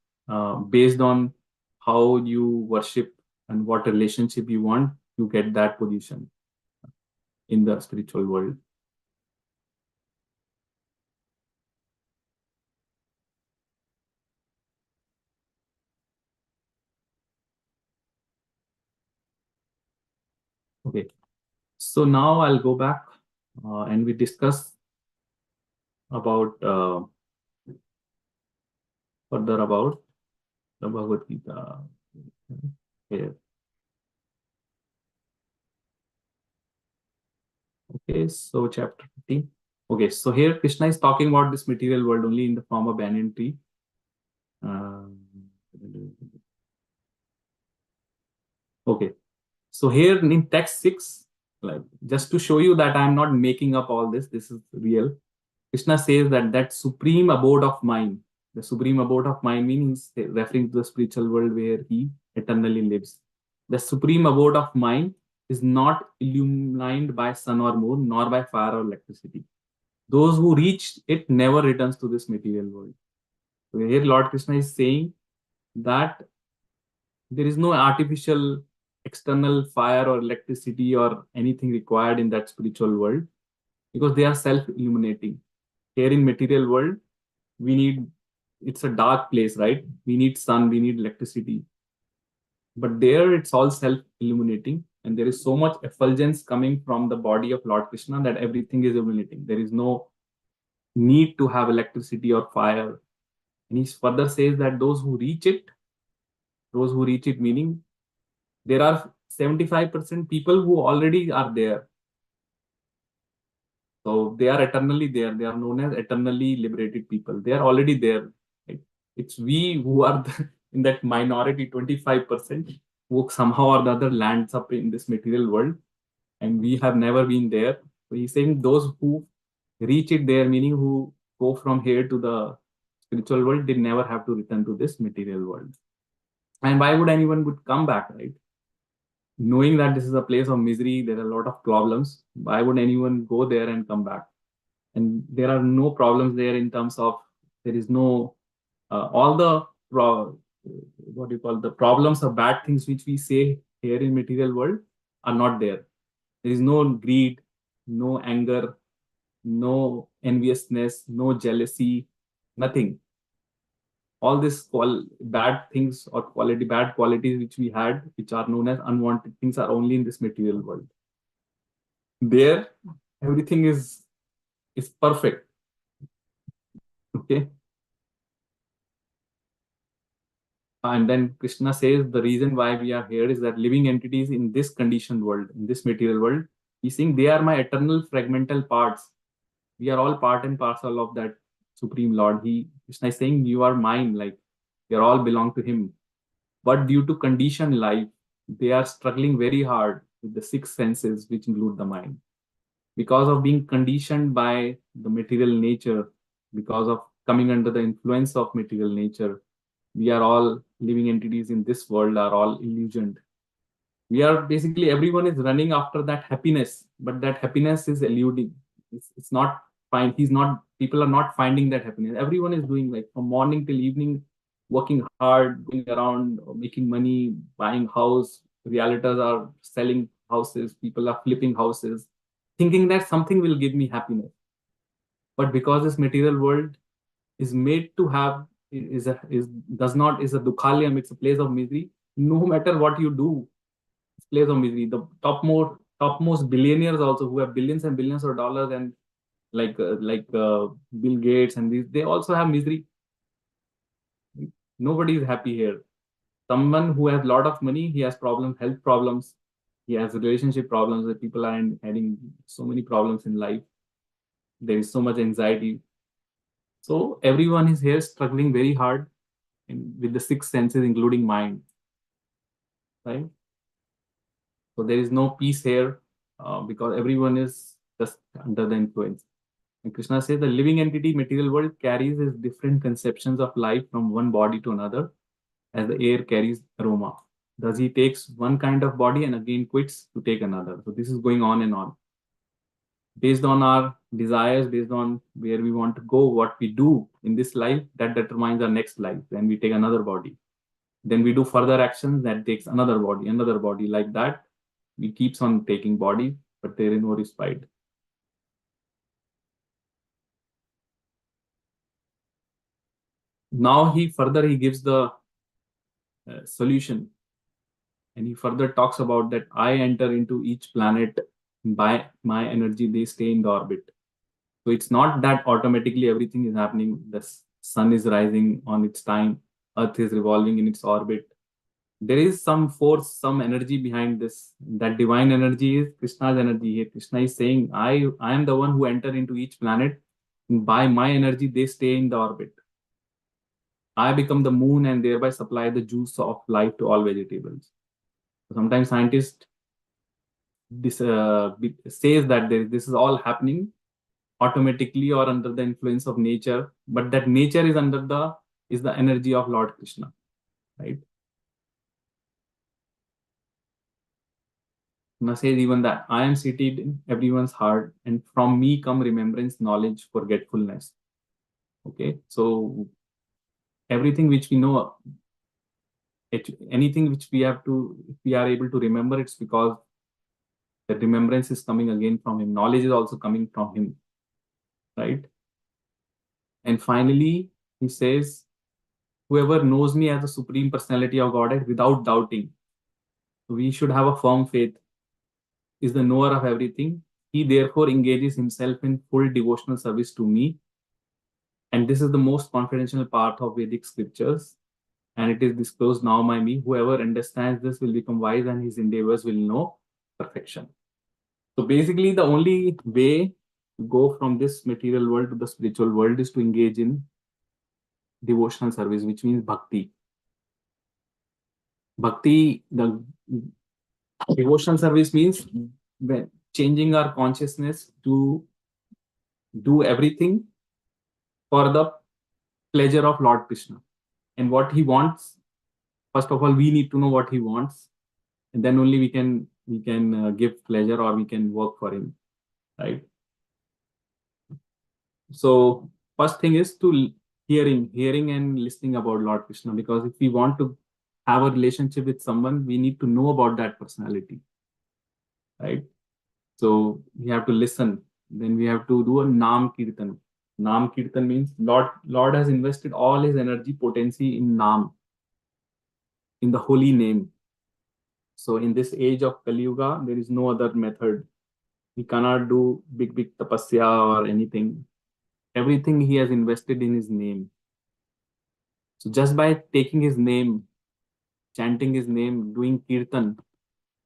Based on how you worship and what relationship you want, you get that position in the spiritual world. Okay, so now I'll go back and we discuss about further about the Bhagavad Gita. Here. Okay, so chapter 15. Okay, so here Krishna is talking about this material world only in the form of banyan tree. Okay, so here in text 6, like just to show you that I'm not making up all this, this is real. Krishna says that supreme abode of mind, the supreme abode of mind means referring to the spiritual world where he eternally lives. The supreme abode of mind is not illumined by sun or moon, nor by fire or electricity. Those who reach it never returns to this material world. So here Lord Krishna is saying that there is no artificial external fire or electricity or anything required in that spiritual world, because they are self-illuminating. Here in material world, we need, it's a dark place, right? We need sun, we need electricity. But there it's all self-illuminating, and there is so much effulgence coming from the body of Lord Krishna that everything is illuminating. There is no need to have electricity or fire. And he further says that those who reach it meaning there are 75% people who already are there. So they are eternally there. They are known as eternally liberated people. They are already there. Right? It's we who are in that minority 25% who somehow or the other lands up in this material world, and we have never been there. So he's saying those who reach it there, meaning who go from here to the spiritual world, they never have to return to this material world. And why would anyone would come back, right? Knowing that this is a place of misery, there are a lot of problems. Why would anyone go there and come back? And there are no problems there in terms of there is no all the what do you call the problems or bad things which we say here in material world are not there. There is no greed, no anger, no enviousness, no jealousy, nothing. All these bad things or bad qualities which we had, which are known as unwanted things, are only in this material world. There, everything is perfect. Okay. And then Krishna says the reason why we are here is that living entities in this conditioned world, in this material world, he's saying they are my eternal fragmental parts. We are all part and parcel of that Supreme Lord. Krishna is saying you are mine, like we are all belong to him. But due to conditioned life, they are struggling very hard with the six senses, which include the mind. Because of being conditioned by the material nature, because of coming under the influence of material nature, we are all living entities in this world are all illusioned. We are basically, everyone is running after that happiness, but that happiness is eluding. It's not fine. People are not finding that happiness. Everyone is doing like from morning till evening, working hard, going around, making money, buying house. Realtors are selling houses. People are flipping houses, thinking that something will give me happiness. But because this material world is made to have is a dukhalyam, it's a place of misery. No matter what you do, it's a place of misery. The topmost billionaires also, who have billions and billions of dollars, and like Bill Gates and these, they also have misery. Nobody is happy here. Someone who has a lot of money, he has problems, health problems, he has relationship problems, that people are having so many problems in life. There is so much anxiety. So everyone is here struggling very hard with the six senses, including mind, right? So there is no peace here because everyone is just under the influence. And Krishna says the living entity, material world, carries his different conceptions of life from one body to another, as the air carries aroma. Thus he takes one kind of body and again quits to take another. So this is going on and on. Based on our desires, based on where we want to go, what we do in this life, that determines our next life. Then we take another body. Then we do further actions that takes another body. Like that, we keeps on taking body, but there is no respite. Now he gives the solution, and he further talks about that I enter into each planet by my energy, they stay in the orbit. So it's not that automatically everything is happening. The sun is rising on its time, Earth is revolving in its orbit. There is some force, some energy behind this. That divine energy is Krishna's energy. Here Krishna is saying, I am the one who enter into each planet. By my energy, they stay in the orbit. I become the moon and thereby supply the juice of life to all vegetables. Sometimes scientists says that this is all happening automatically or under the influence of nature, but that nature is the energy of Lord Krishna, right? Krishna says even that I am seated in everyone's heart, and from me come remembrance, knowledge, forgetfulness. Okay, so everything which we know, anything which we have to, if we are able to remember, it's because the remembrance is coming again from him. Knowledge is also coming from him, right? And finally, he says, whoever knows me as the Supreme Personality of Godhead without doubting, we should have a firm faith, is the knower of everything. He therefore engages himself in full devotional service to me. And this is the most confidential part of Vedic scriptures. And it is disclosed now by me. Whoever understands this will become wise, and his endeavors will know perfection. So basically, the only way to go from this material world to the spiritual world is to engage in devotional service, which means bhakti. Bhakti, the devotional service means changing our consciousness to do everything for the pleasure of Lord Krishna. And what he wants, first of all, we need to know what he wants, and then only we can give pleasure, or we can work for him, right? So first thing is to hearing and listening about Lord Krishna, because if we want to have a relationship with someone, we need to know about that personality, right? So we have to listen. Then we have to do a Nam Kirtan. Nam Kirtan means Lord has invested all his energy potency in Nam, in the holy name. So in this age of Kali Yuga, there is no other method. We cannot do big tapasya or anything. Everything he has invested in his name. So just by taking his name, chanting his name, doing kirtan,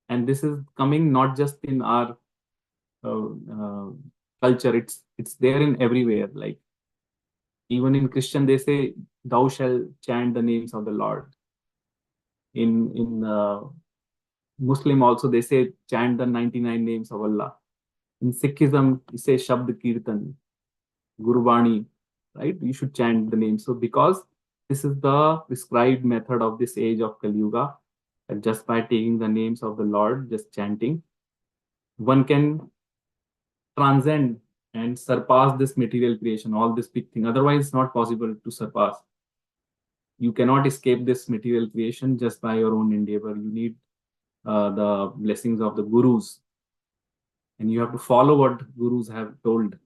and this is coming not just in our culture, it's there in everywhere. Like even in Christian, they say, "Thou shalt chant the names of the Lord." In Muslim also, they say, "Chant the 99 names of Allah." In Sikhism, you say Shabd Kirtan, Gurbani, right? You should chant the name. So because this is the prescribed method of this age of Kali Yuga, and just by taking the names of the Lord, just chanting, one can transcend and surpass this material creation, all this big thing. Otherwise, it's not possible to surpass. You cannot escape this material creation just by your own endeavor. You need the blessings of the gurus, and you have to follow what gurus have told.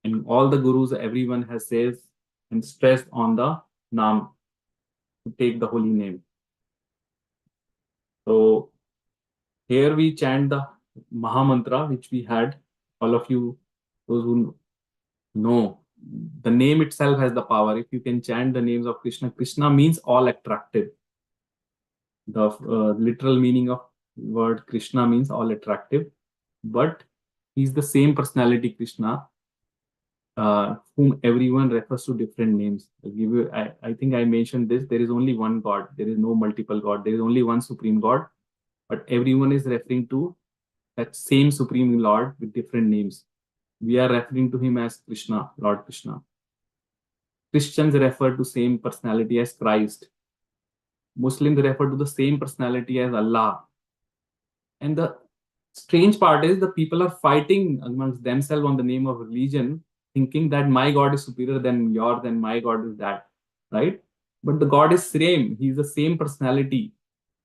And all the gurus, everyone has says and stressed on the Nam, to take the holy name. So here we chant the Maha Mantra, which we had. All of you, those who know, the name itself has the power. If you can chant the names of Krishna, Krishna means all attractive. The literal meaning of word Krishna means all attractive, but he's the same personality, Krishna, whom everyone refers to different names. I'll give you, I think I mentioned this. There is only one God. There is no multiple God. There is only one supreme God, but everyone is referring to that same supreme Lord with different names. We are referring to him as Krishna, Lord Krishna. Christians refer to same personality as Christ. Muslims refer to the same personality as Allah. And the strange part is the people are fighting amongst themselves on the name of religion, thinking that my God is superior than yours, and my God is that, right? But the God is same. He's the same personality.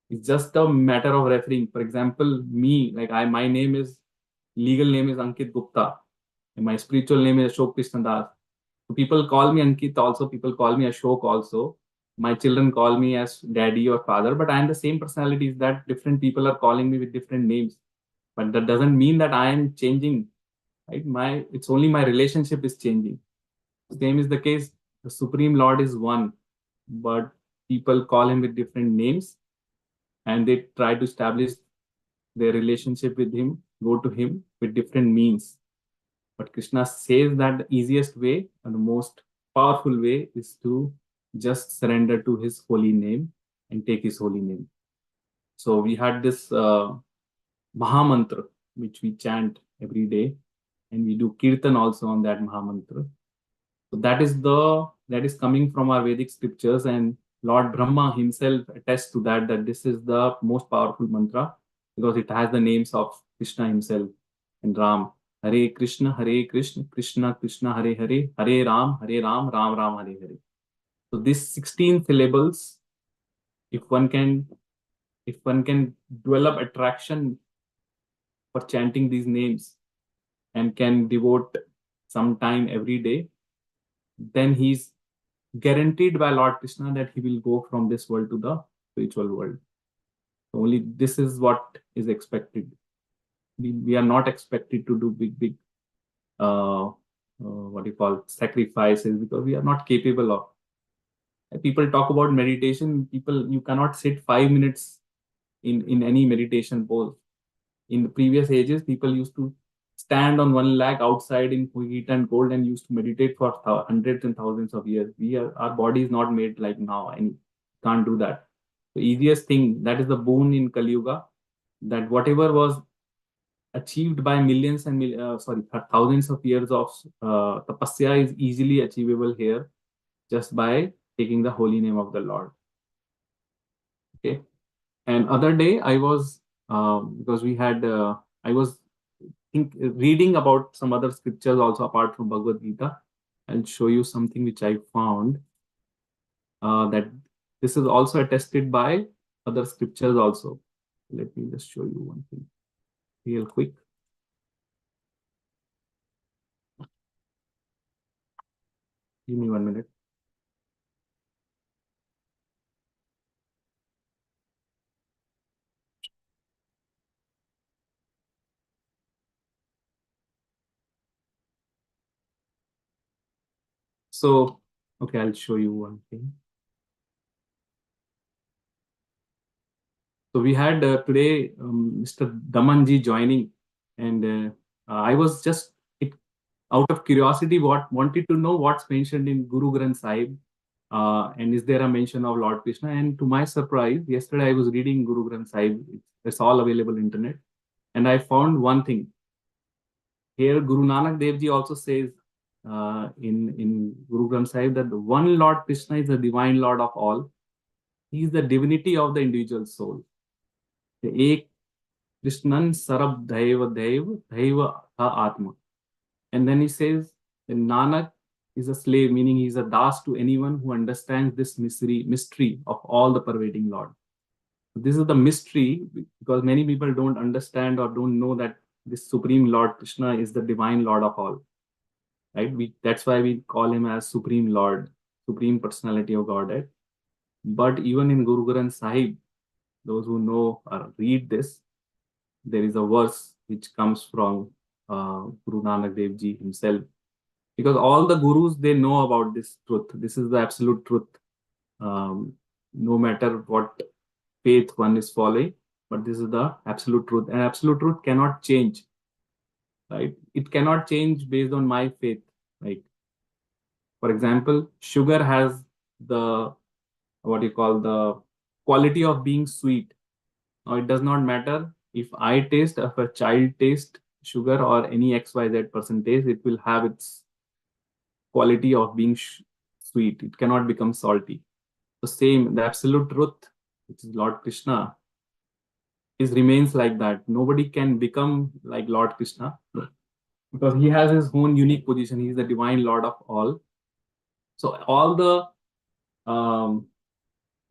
It's just a matter of referring. For example, me, like my name is, legal name is Ankit Gupta, and my spiritual name is Ashok Krishnadas. So people call me Ankit also, people call me Ashok also. My children call me as daddy or father, but I am the same personality. Is that different people are calling me with different names. But that doesn't mean that I am changing, right? It's only my relationship is changing. Same is the case. The Supreme Lord is one, but people call him with different names, and they try to establish their relationship with him, go to him with different means. But Krishna says that the easiest way and the most powerful way is to just surrender to his holy name and take his holy name. So we had this Maha Mantra, which we chant every day. and we do kirtan also on that Mahamantra. So that is coming from our Vedic scriptures, and Lord Brahma himself attests to that this is the most powerful mantra because it has the names of Krishna himself and Ram. Hare Krishna, Krishna Krishna, Hare Hare, Hare Ram, Ram Ram, Hare Hare. So these 16 syllables, if one can develop attraction for chanting these names and can devote some time every day, then he's guaranteed by Lord Krishna that he will go from this world to the spiritual world. Only this is what is expected. We are not expected to do big what you call sacrifices, because we are not capable of. People talk about meditation. You cannot sit 5 minutes in any meditation pose. In the previous ages, people used to stand on one leg outside in heat and cold and used to meditate for hundreds and thousands of years. Our body is not made like now, and can't do that. The easiest thing, that is the boon in Kali Yuga, that whatever was achieved by millions and thousands of years of tapasya is easily achievable here just by taking the holy name of the Lord. Okay. And other day I was because we had I was reading about some other scriptures also apart from Bhagavad Gita. I'll show you something which I found that this is also attested by other scriptures also. Let me just show you one thing real quick. Give me 1 minute. So, okay, I'll show you one thing. So we had today Mr. Damanji joining, and I was just out of curiosity wanted to know what's mentioned in Guru Granth Sahib, and is there a mention of Lord Krishna? And to my surprise, yesterday I was reading Guru Granth Sahib. It's all available internet, and I found one thing. Here, Guru Nanak Dev Ji also says in Guru Granth Sahib that the one Lord Krishna is the divine Lord of all. He is the divinity of the individual soul. The Ek Krishnan Sarab Daiva Daiva Atma. And then he says that Nanak is a slave, meaning he is a das to anyone who understands this mystery of all the pervading Lord. This is the mystery because many people don't understand or don't know that this Supreme Lord Krishna is the divine Lord of all. Right? That's why we call him as Supreme Lord, Supreme Personality of Godhead. But even in Guru Granth Sahib, those who know or read this, there is a verse which comes from Guru Nanak Dev Ji himself. Because all the gurus, they know about this truth. This is the absolute truth. No matter what faith one is following, but this is the absolute truth. And absolute truth cannot change. Right? It cannot change based on my faith. Right? For example, sugar has the quality of being sweet. Now it does not matter if I taste, if a child tastes sugar or any XYZ person taste, it will have its quality of being sweet. It cannot become salty. The same, the absolute truth, which is Lord Krishna, remains like that. Nobody can become like Lord Krishna because he has his own unique position. He is the divine Lord of all. So all the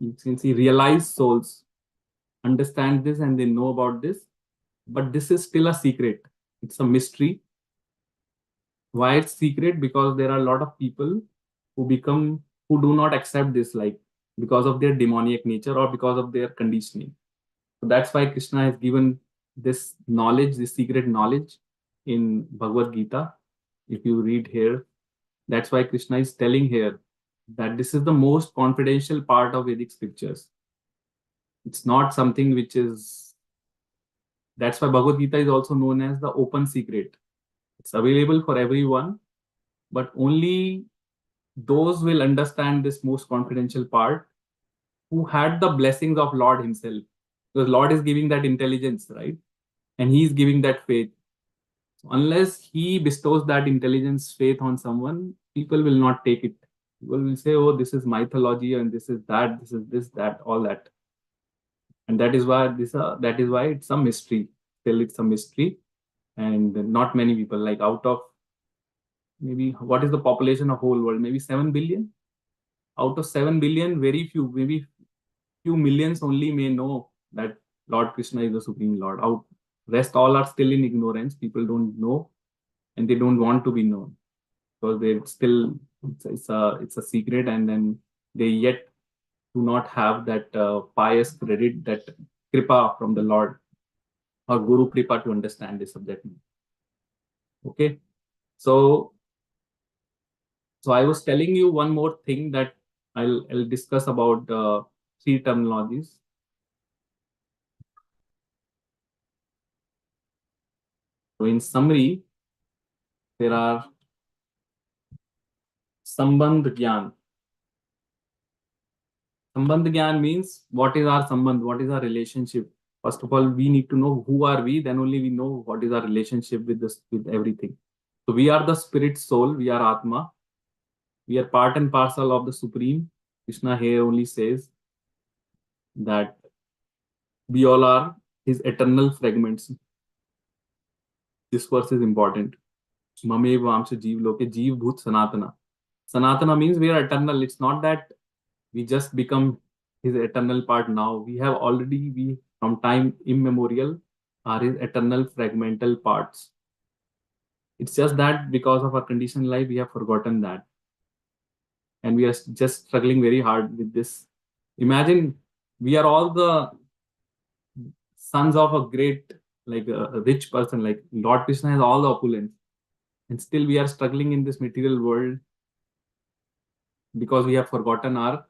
you can see realized souls understand this and they know about this, but this is still a secret. It's a mystery. Why it's secret? Because there are a lot of people who do not accept this, like because of their demoniac nature or because of their conditioning. So that's why Krishna has given this knowledge, this secret knowledge in Bhagavad Gita. If you read here, that's why Krishna is telling here that this is the most confidential part of Vedic scriptures. It's not something which is, that's why Bhagavad Gita is also known as the open secret. It's available for everyone, but only those will understand this most confidential part who had the blessings of Lord himself. Because Lord is giving that intelligence, right? And he is giving that faith. Unless he bestows that intelligence, faith on someone, people will not take it. People will say, oh, this is mythology and this is that, this is this, that, all that. And that is why it's a mystery. Still, it's a mystery. And not many people, like out of maybe what is the population of whole world? Maybe 7 billion. Out of 7 billion, very few, maybe few millions only may know that Lord Krishna is the Supreme Lord. Out rest all are still in ignorance. People don't know and they don't want to be known because they still it's a secret, and then they yet do not have that pious credit, that kripa from the Lord or Guru kripa to understand this subject. Okay, so I was telling you one more thing that I'll discuss about three terminologies. So in summary, there are Sambandh Gyan. Sambandh Gyan means what is our sambandh, what is our relationship. First of all, we need to know who are we, then only we know what is our relationship with this, with everything. So we are the spirit soul, we are Atma. We are part and parcel of the Supreme. Krishna here only says that we all are his eternal fragments. This verse is important. Mamev Vamsa Jeev Loke Jeev Bhut Sanatana. Sanatana means we are eternal. It's not that we just become his eternal part now. We have already, we from time immemorial are his eternal fragmental parts. It's just that because of our conditioned life, we have forgotten that. And we are just struggling very hard with this. Imagine we are all the sons of a great, like a rich person, like Lord Krishna has all the opulence. And still we are struggling in this material world because we have forgotten our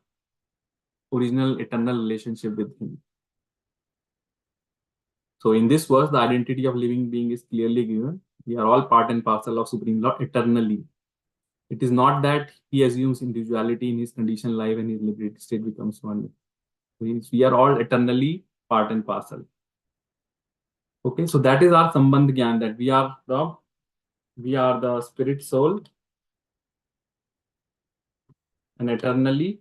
original eternal relationship with him. So in this verse, the identity of living being is clearly given. We are all part and parcel of Supreme Lord eternally. It is not that he assumes individuality in his conditioned life and his liberated state becomes one. We are all eternally part and parcel. Okay, so that is our Sambandh Gyan, that we are the spirit soul and eternally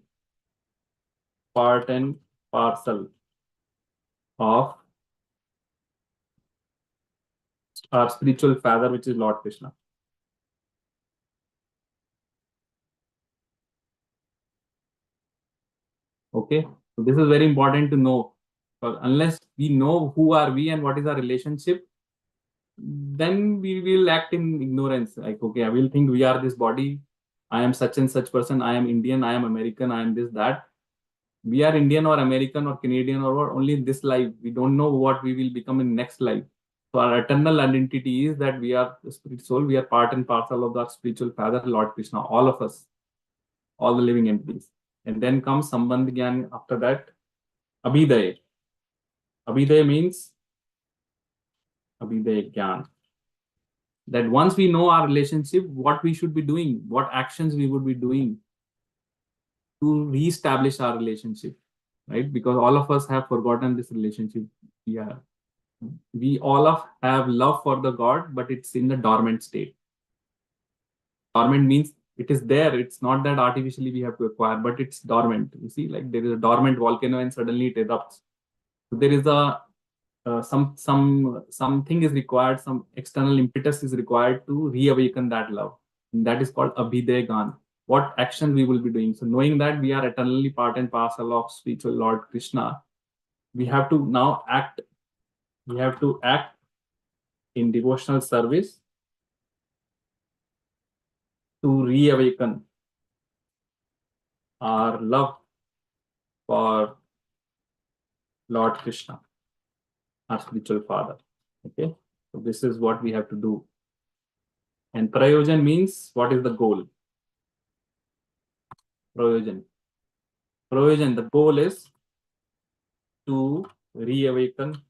part and parcel of our spiritual father, which is Lord Krishna. Okay, so this is very important to know. Because unless we know who are we and what is our relationship, then we will act in ignorance. Like, okay, I will think we are this body. I am such and such person. I am Indian. I am American. I am this, that. We are Indian or American or Canadian or what, only in this life. We don't know what we will become in next life. So our eternal identity is that we are the spirit soul. We are part and parcel of our spiritual father, Lord Krishna. All of us, all the living entities. And then comes Sambandh Gyan after that. Abhidaya. Abhidaya means Abhidaya Gyan. That once we know our relationship, what we should be doing, what actions we would be doing to re-establish our relationship, right? Because all of us have forgotten this relationship. Yeah, we all of have love for the God, but it's in the dormant state. Dormant means it is there. It's not that artificially we have to acquire, but it's dormant. You see, like there is a dormant volcano and suddenly it erupts. So there is a something is required, some external impetus is required to reawaken that love. And that is called Abhidaya Gan. What action we will be doing. So knowing that we are eternally part and parcel of spiritual Lord Krishna, we have to now act. We have to act in devotional service to reawaken our love for Lord Krishna, our spiritual father. Okay, so this is what we have to do. And prayojan means what is the goal? Prayojan. Prayojan, the goal is to reawaken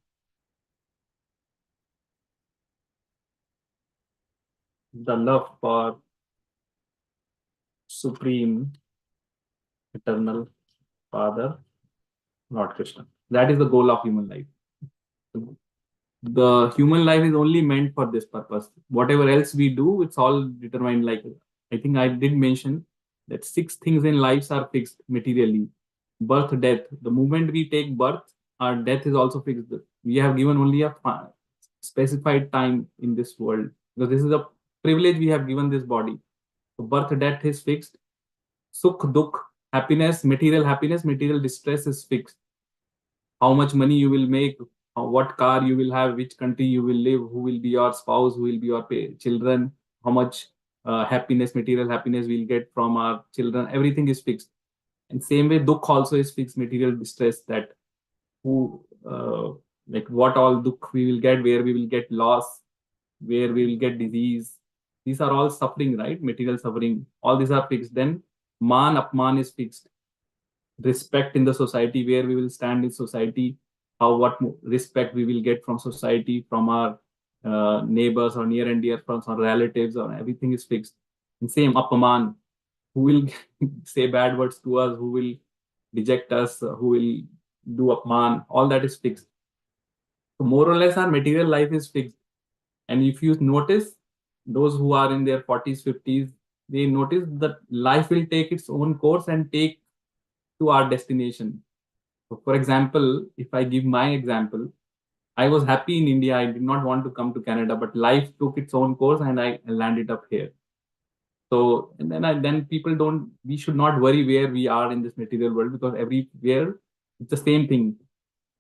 the love for Supreme Eternal Father, Lord Krishna. That is the goal of human life. the human life is only meant for this purpose. Whatever else we do, it's all determined. Like I think I did mention that 6 things in lives are fixed materially. Birth, death. The moment we take birth, our death is also fixed. We have given only a specified time in this world, because this is a privilege we have given this body. So birth, death is fixed. Sukh, dukh, happiness, material distress is fixed. How much money you will make, what car you will have, which country you will live, who will be your spouse, who will be your children, how much happiness, material happiness we'll get from our children, everything is fixed. And same way, dukh also is fixed, material distress, that who, like what all dukh we will get, where we will get loss, where we will get disease. These are all suffering, right? Material suffering. All these are fixed. Then man, apman is fixed. Respect in the society, where we will stand in society, how what respect we will get from society, from our neighbors or near and dear friends or relatives, or everything is fixed. And same apaman, who will say bad words to us, who will reject us, who will do apman, all that is fixed. So more or less our material life is fixed. And if you notice, those who are in their 40s, 50s, they notice that life will take its own course and take to our destination. So for example, if I give my example, I was happy in India. I did not want to come to Canada, but life took its own course and I landed up here. So, and then people don't, we should not worry where we are in this material world, because everywhere it's the same thing.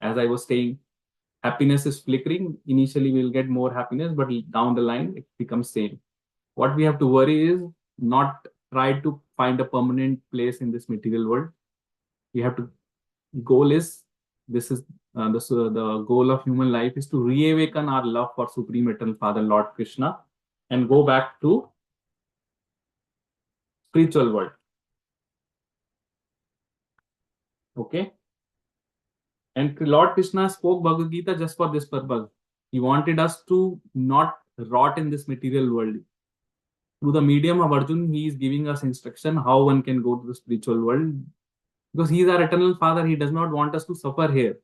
As I was saying, happiness is flickering. Initially, we'll get more happiness, but down the line, it becomes same. What we have to worry is not try to find a permanent place in this material world. We have to, goal is, this is the goal of human life is to reawaken our love for Supreme Eternal Father, Lord Krishna, and go back to spiritual world. Okay. And Lord Krishna spoke Bhagavad Gita just for this purpose. He wanted us to not rot in this material world. Through the medium of Arjun, he is giving us instruction how one can go to the spiritual world. Because he is our eternal father, he does not want us to suffer here.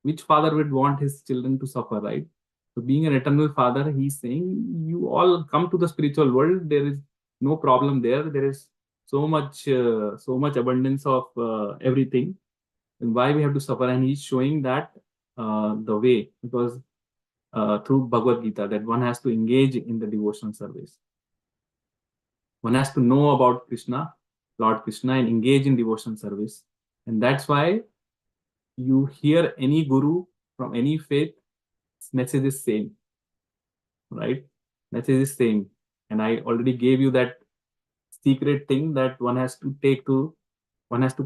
Which father would want his children to suffer, right? So being an eternal father, he's saying, you all come to the spiritual world. There is no problem there. There is so much abundance of everything. And why we have to suffer? And he's showing that the way, because through Bhagavad Gita, that one has to engage in the devotional service. One has to know about Krishna, Lord Krishna, and engage in devotional service. And that's why you hear any guru from any faith, message is same, right? Message is same. And I already gave you that secret thing that one has to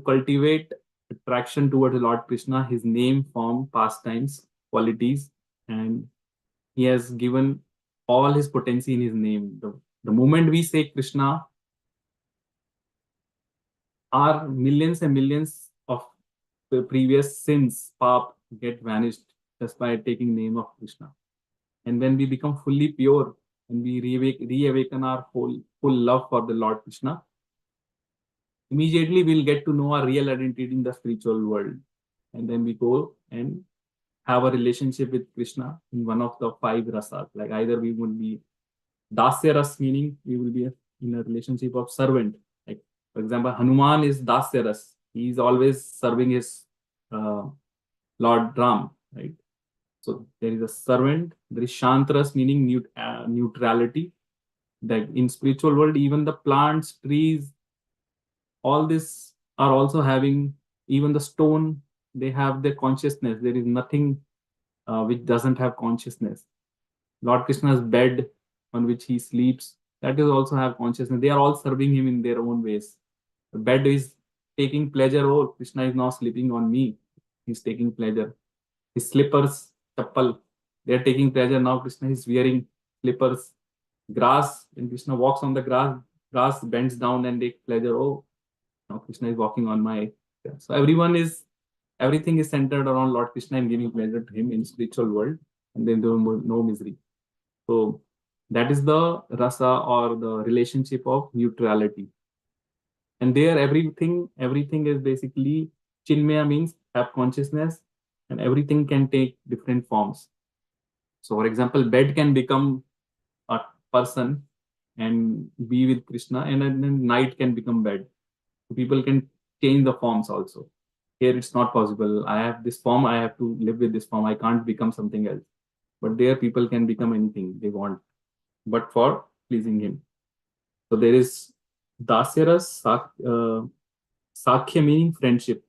cultivate attraction towards Lord Krishna, his name, form, pastimes, qualities, and he has given all his potency in his name. The moment we say Krishna, our millions and millions of the previous sins, pap, get vanished just by taking name of Krishna. And when we become fully pure and we reawaken our full love for the Lord Krishna, immediately we'll get to know our real identity in the spiritual world. And then we go and have a relationship with Krishna in one of the 5 rasas. Like either we would be dasya ras, meaning we will be in a relationship of servant. Like for example, Hanuman is dasya ras. He is always serving his Lord Ram, right? So there is a servant. There is shantras, meaning neutrality. That in spiritual world, even the plants, trees, all this are also having, even the stone, they have their consciousness. There is nothing which doesn't have consciousness. Lord Krishna's bed on which he sleeps, that is also have consciousness. They are all serving him in their own ways. The bed is taking pleasure. Oh, Krishna is now sleeping on me. He's taking pleasure. His slippers, chappal, they are taking pleasure. Now Krishna is wearing slippers. Grass, when Krishna walks on the grass bends down and takes pleasure. Oh, now Krishna is walking on my. So everything is centered around Lord Krishna and giving pleasure to him in spiritual world, and then there is no misery. So that is the rasa, or the relationship of neutrality. And there everything is basically chinmaya, means have consciousness, and everything can take different forms. So, for example, bed can become a person and be with Krishna, and then night can become bed. So people can change the forms also. Here it's not possible. I have this form, I have to live with this form. I can't become something else. But there people can become anything they want, but for pleasing him. So there is Dasyaras, Sakhya meaning friendship.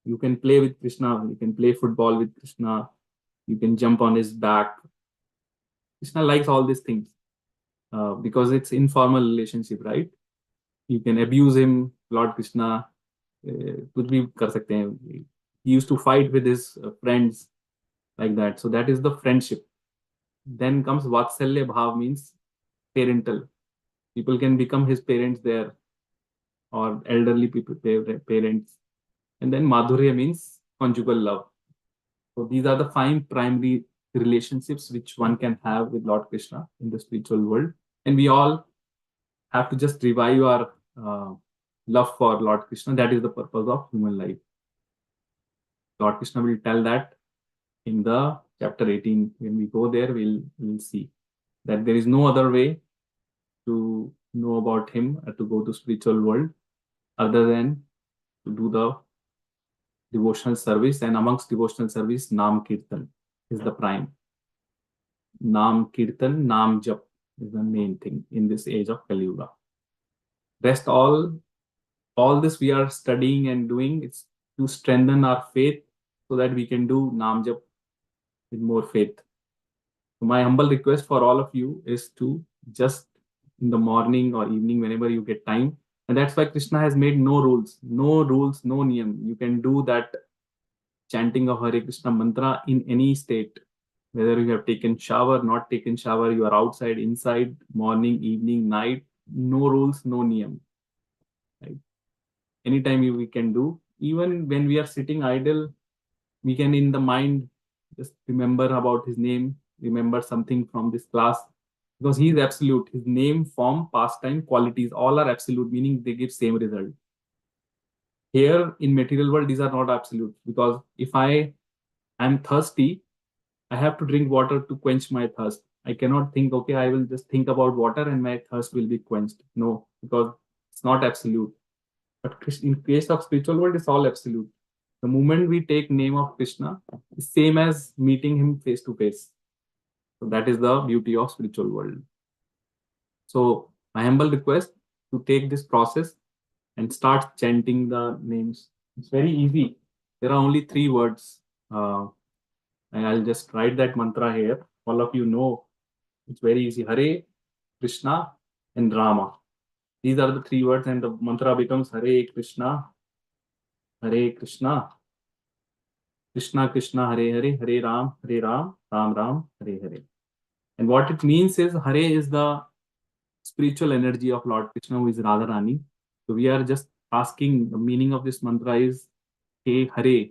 You can play with Krishna, you can play football with Krishna, you can jump on his back. Krishna likes all these things because it's informal relationship, right? You can abuse him, Lord Krishna, कुछ भी कर सकते हैं. He used to fight with his friends like that. So that is the friendship. Then comes Vatsalya Bhav, means parental. People can become his parents there, or elderly people, parents. And then Madhurya means conjugal love. So these are the 5 primary relationships which one can have with Lord Krishna in the spiritual world. And we all have to just revive our love for Lord Krishna. That is the purpose of human life. Lord Krishna will tell that in the chapter 18. When we go there, we'll see that there is no other way to know about him or to go to spiritual world other than to do the devotional service. And amongst devotional service, Nam Kirtan is the prime. Nam Kirtan, Nam Jap is the main thing in this age of Kali Yuga. Rest all this we are studying and doing, it's to strengthen our faith so that we can do Nam Jap with more faith. So my humble request for all of you is to just in the morning or evening, whenever you get time, and that's why Krishna has made no rules, no niyam. You can do that chanting of Hare Krishna mantra in any state, whether you have taken shower, not taken shower, you are outside, inside, morning, evening, night, no rules, no niyam. Right? Anytime we can do, even when we are sitting idle, we can in the mind just remember about his name, remember something from this class, because he is absolute. His name, form, pastime, qualities, all are absolute, meaning they give same result. Here in material world, these are not absolute, because if I am thirsty, I have to drink water to quench my thirst. I cannot think, okay, I will just think about water and my thirst will be quenched. No, because it's not absolute. But in case of spiritual world, it's all absolute. The moment we take name of Krishna, it's same as meeting him face to face. So that is the beauty of spiritual world. So my humble request to take this process and start chanting the names. It's very easy. There are only 3 words. And I'll just write that mantra here. All of you know it's very easy. Hare, Krishna, and Rama. These are the 3 words, and the mantra becomes Hare Krishna, Krishna Krishna, Hare Hare, Hare Ram, Ram Ram, Hare Hare. And what it means is Hare is the spiritual energy of Lord Krishna, who is Radharani. So we are just asking, the meaning of this mantra is, Hey Hare,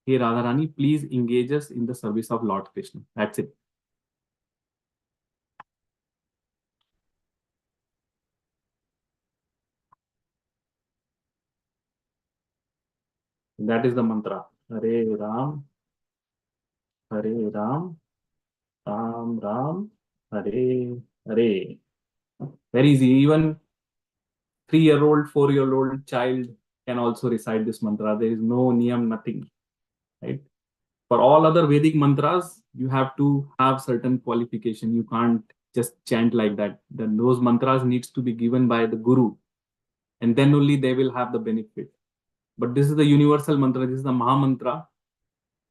Hey Radharani, please engage us in the service of Lord Krishna. That's it. That is the mantra. Hare Ram, Ram Ram, Hare Hare. Very easy. Even 3-year-old, 4-year-old child can also recite this mantra. There is no niyam, nothing. Right? For all other Vedic mantras, you have to have certain qualification. You can't just chant like that. Then those mantras needs to be given by the guru, and then only they will have the benefit. But this is the universal mantra. This is the Maha Mantra,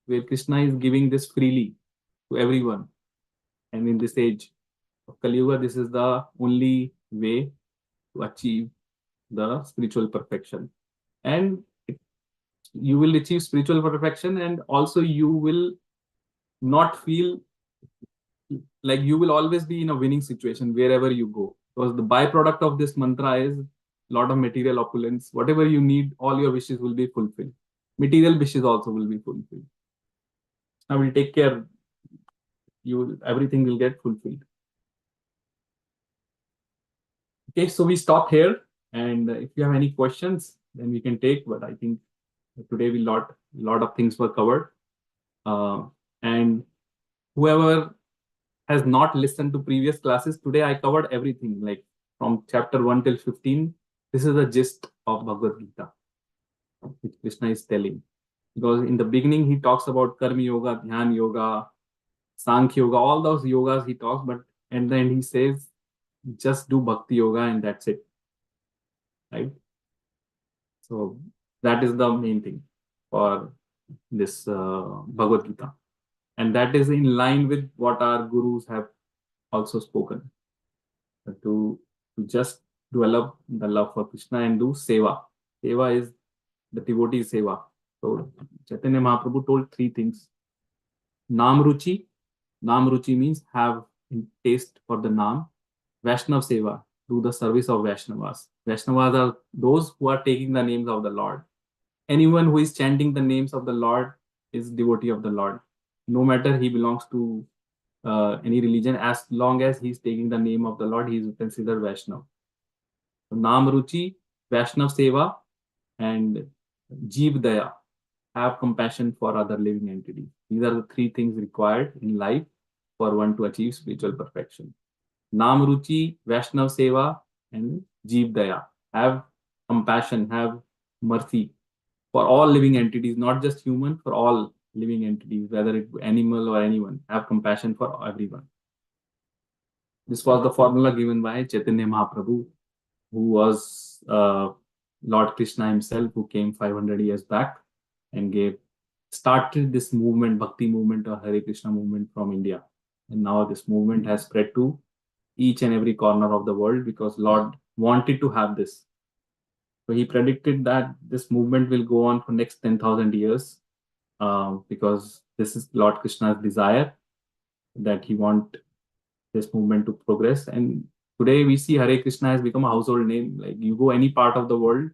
where Krishna is giving this freely to everyone. And in this age of Kali Yuga, this is the only way to achieve the spiritual perfection. And you will achieve spiritual perfection, and also you will not feel like you will always be in a winning situation wherever you go, because the byproduct of this mantra is a lot of material opulence. Whatever you need, all your wishes will be fulfilled. Material wishes also will be fulfilled. I will take care. Everything will get fulfilled. Okay, so we stop here, and if you have any questions, then we can take. But I think today lot of things were covered, and whoever has not listened to previous classes, today I covered everything, like from chapter 1 till 15. This is the gist of Bhagavad Gita, which Krishna is telling. Because in the beginning, he talks about Karma Yoga, Dhyan Yoga, Sankhya Yoga, all those yogas he talks, but at the end he says, just do Bhakti Yoga and that's it. Right? So that is the main thing for this Bhagavad Gita. And that is in line with what our gurus have also spoken. To just develop the love for Krishna and do seva. Seva is the devotee seva. So Chaitanya Mahaprabhu told three things. Nam Ruchi. Nam Ruchi means have taste for the Nam. Vaishnav Seva, do the service of Vaishnavas. Vaishnavas are those who are taking the names of the Lord. Anyone who is chanting the names of the Lord is devotee of the Lord. No matter he belongs to any religion, as long as he is taking the name of the Lord, he is considered Vaishnav. So, Nam Ruchi, Vaishnav Seva, and Jeev Daya, have compassion for other living entities. These are the three things required in life for one to achieve spiritual perfection. Nam Ruchi, Vaishnav Seva, and Jeev Daya. Have compassion, have mercy for all living entities, not just human, for all living entities, whether it be animal or anyone. Have compassion for everyone. This was the formula given by Chaitanya Mahaprabhu, who was Lord Krishna himself, who came 500 years back and started this movement, Bhakti movement or Hare Krishna movement from India. And now this movement has spread to each and every corner of the world because Lord wanted to have this. So he predicted that this movement will go on for next 10,000 years because this is Lord Krishna's desire that he want this movement to progress. And today we see Hare Krishna has become a household name. Like you go any part of the world,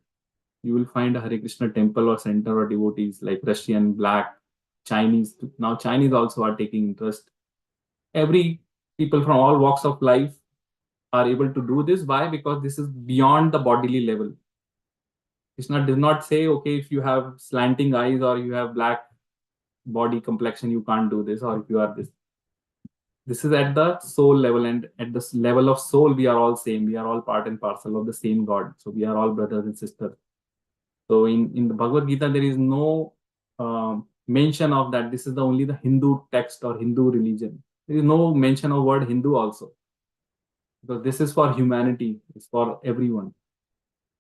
you will find a Hare Krishna temple or center or devotees like Russian, Black, Chinese. Now Chinese also are taking interest. Every people from all walks of life are able to do this. Why? Because this is beyond the bodily level. Krishna does not say, okay, if you have slanting eyes or you have black body complexion, you can't do this, or if you are this. This is at the soul level, and at the level of soul, we are all same. We are all part and parcel of the same God. So we are all brothers and sisters. So in the Bhagavad Gita, there is no mention of that. This is only the Hindu text or Hindu religion. There is no mention of word Hindu also. Because this is for humanity, it's for everyone.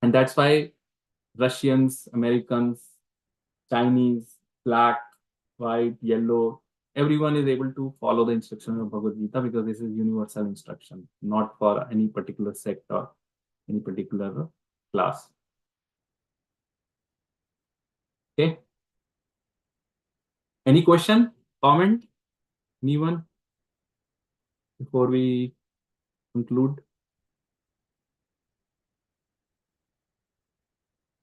And that's why Russians, Americans, Chinese, black, white, yellow, everyone is able to follow the instructions of Bhagavad Gita because this is universal instruction, not for any particular sect or any particular class. Okay. Any question, comment, anyone before we conclude?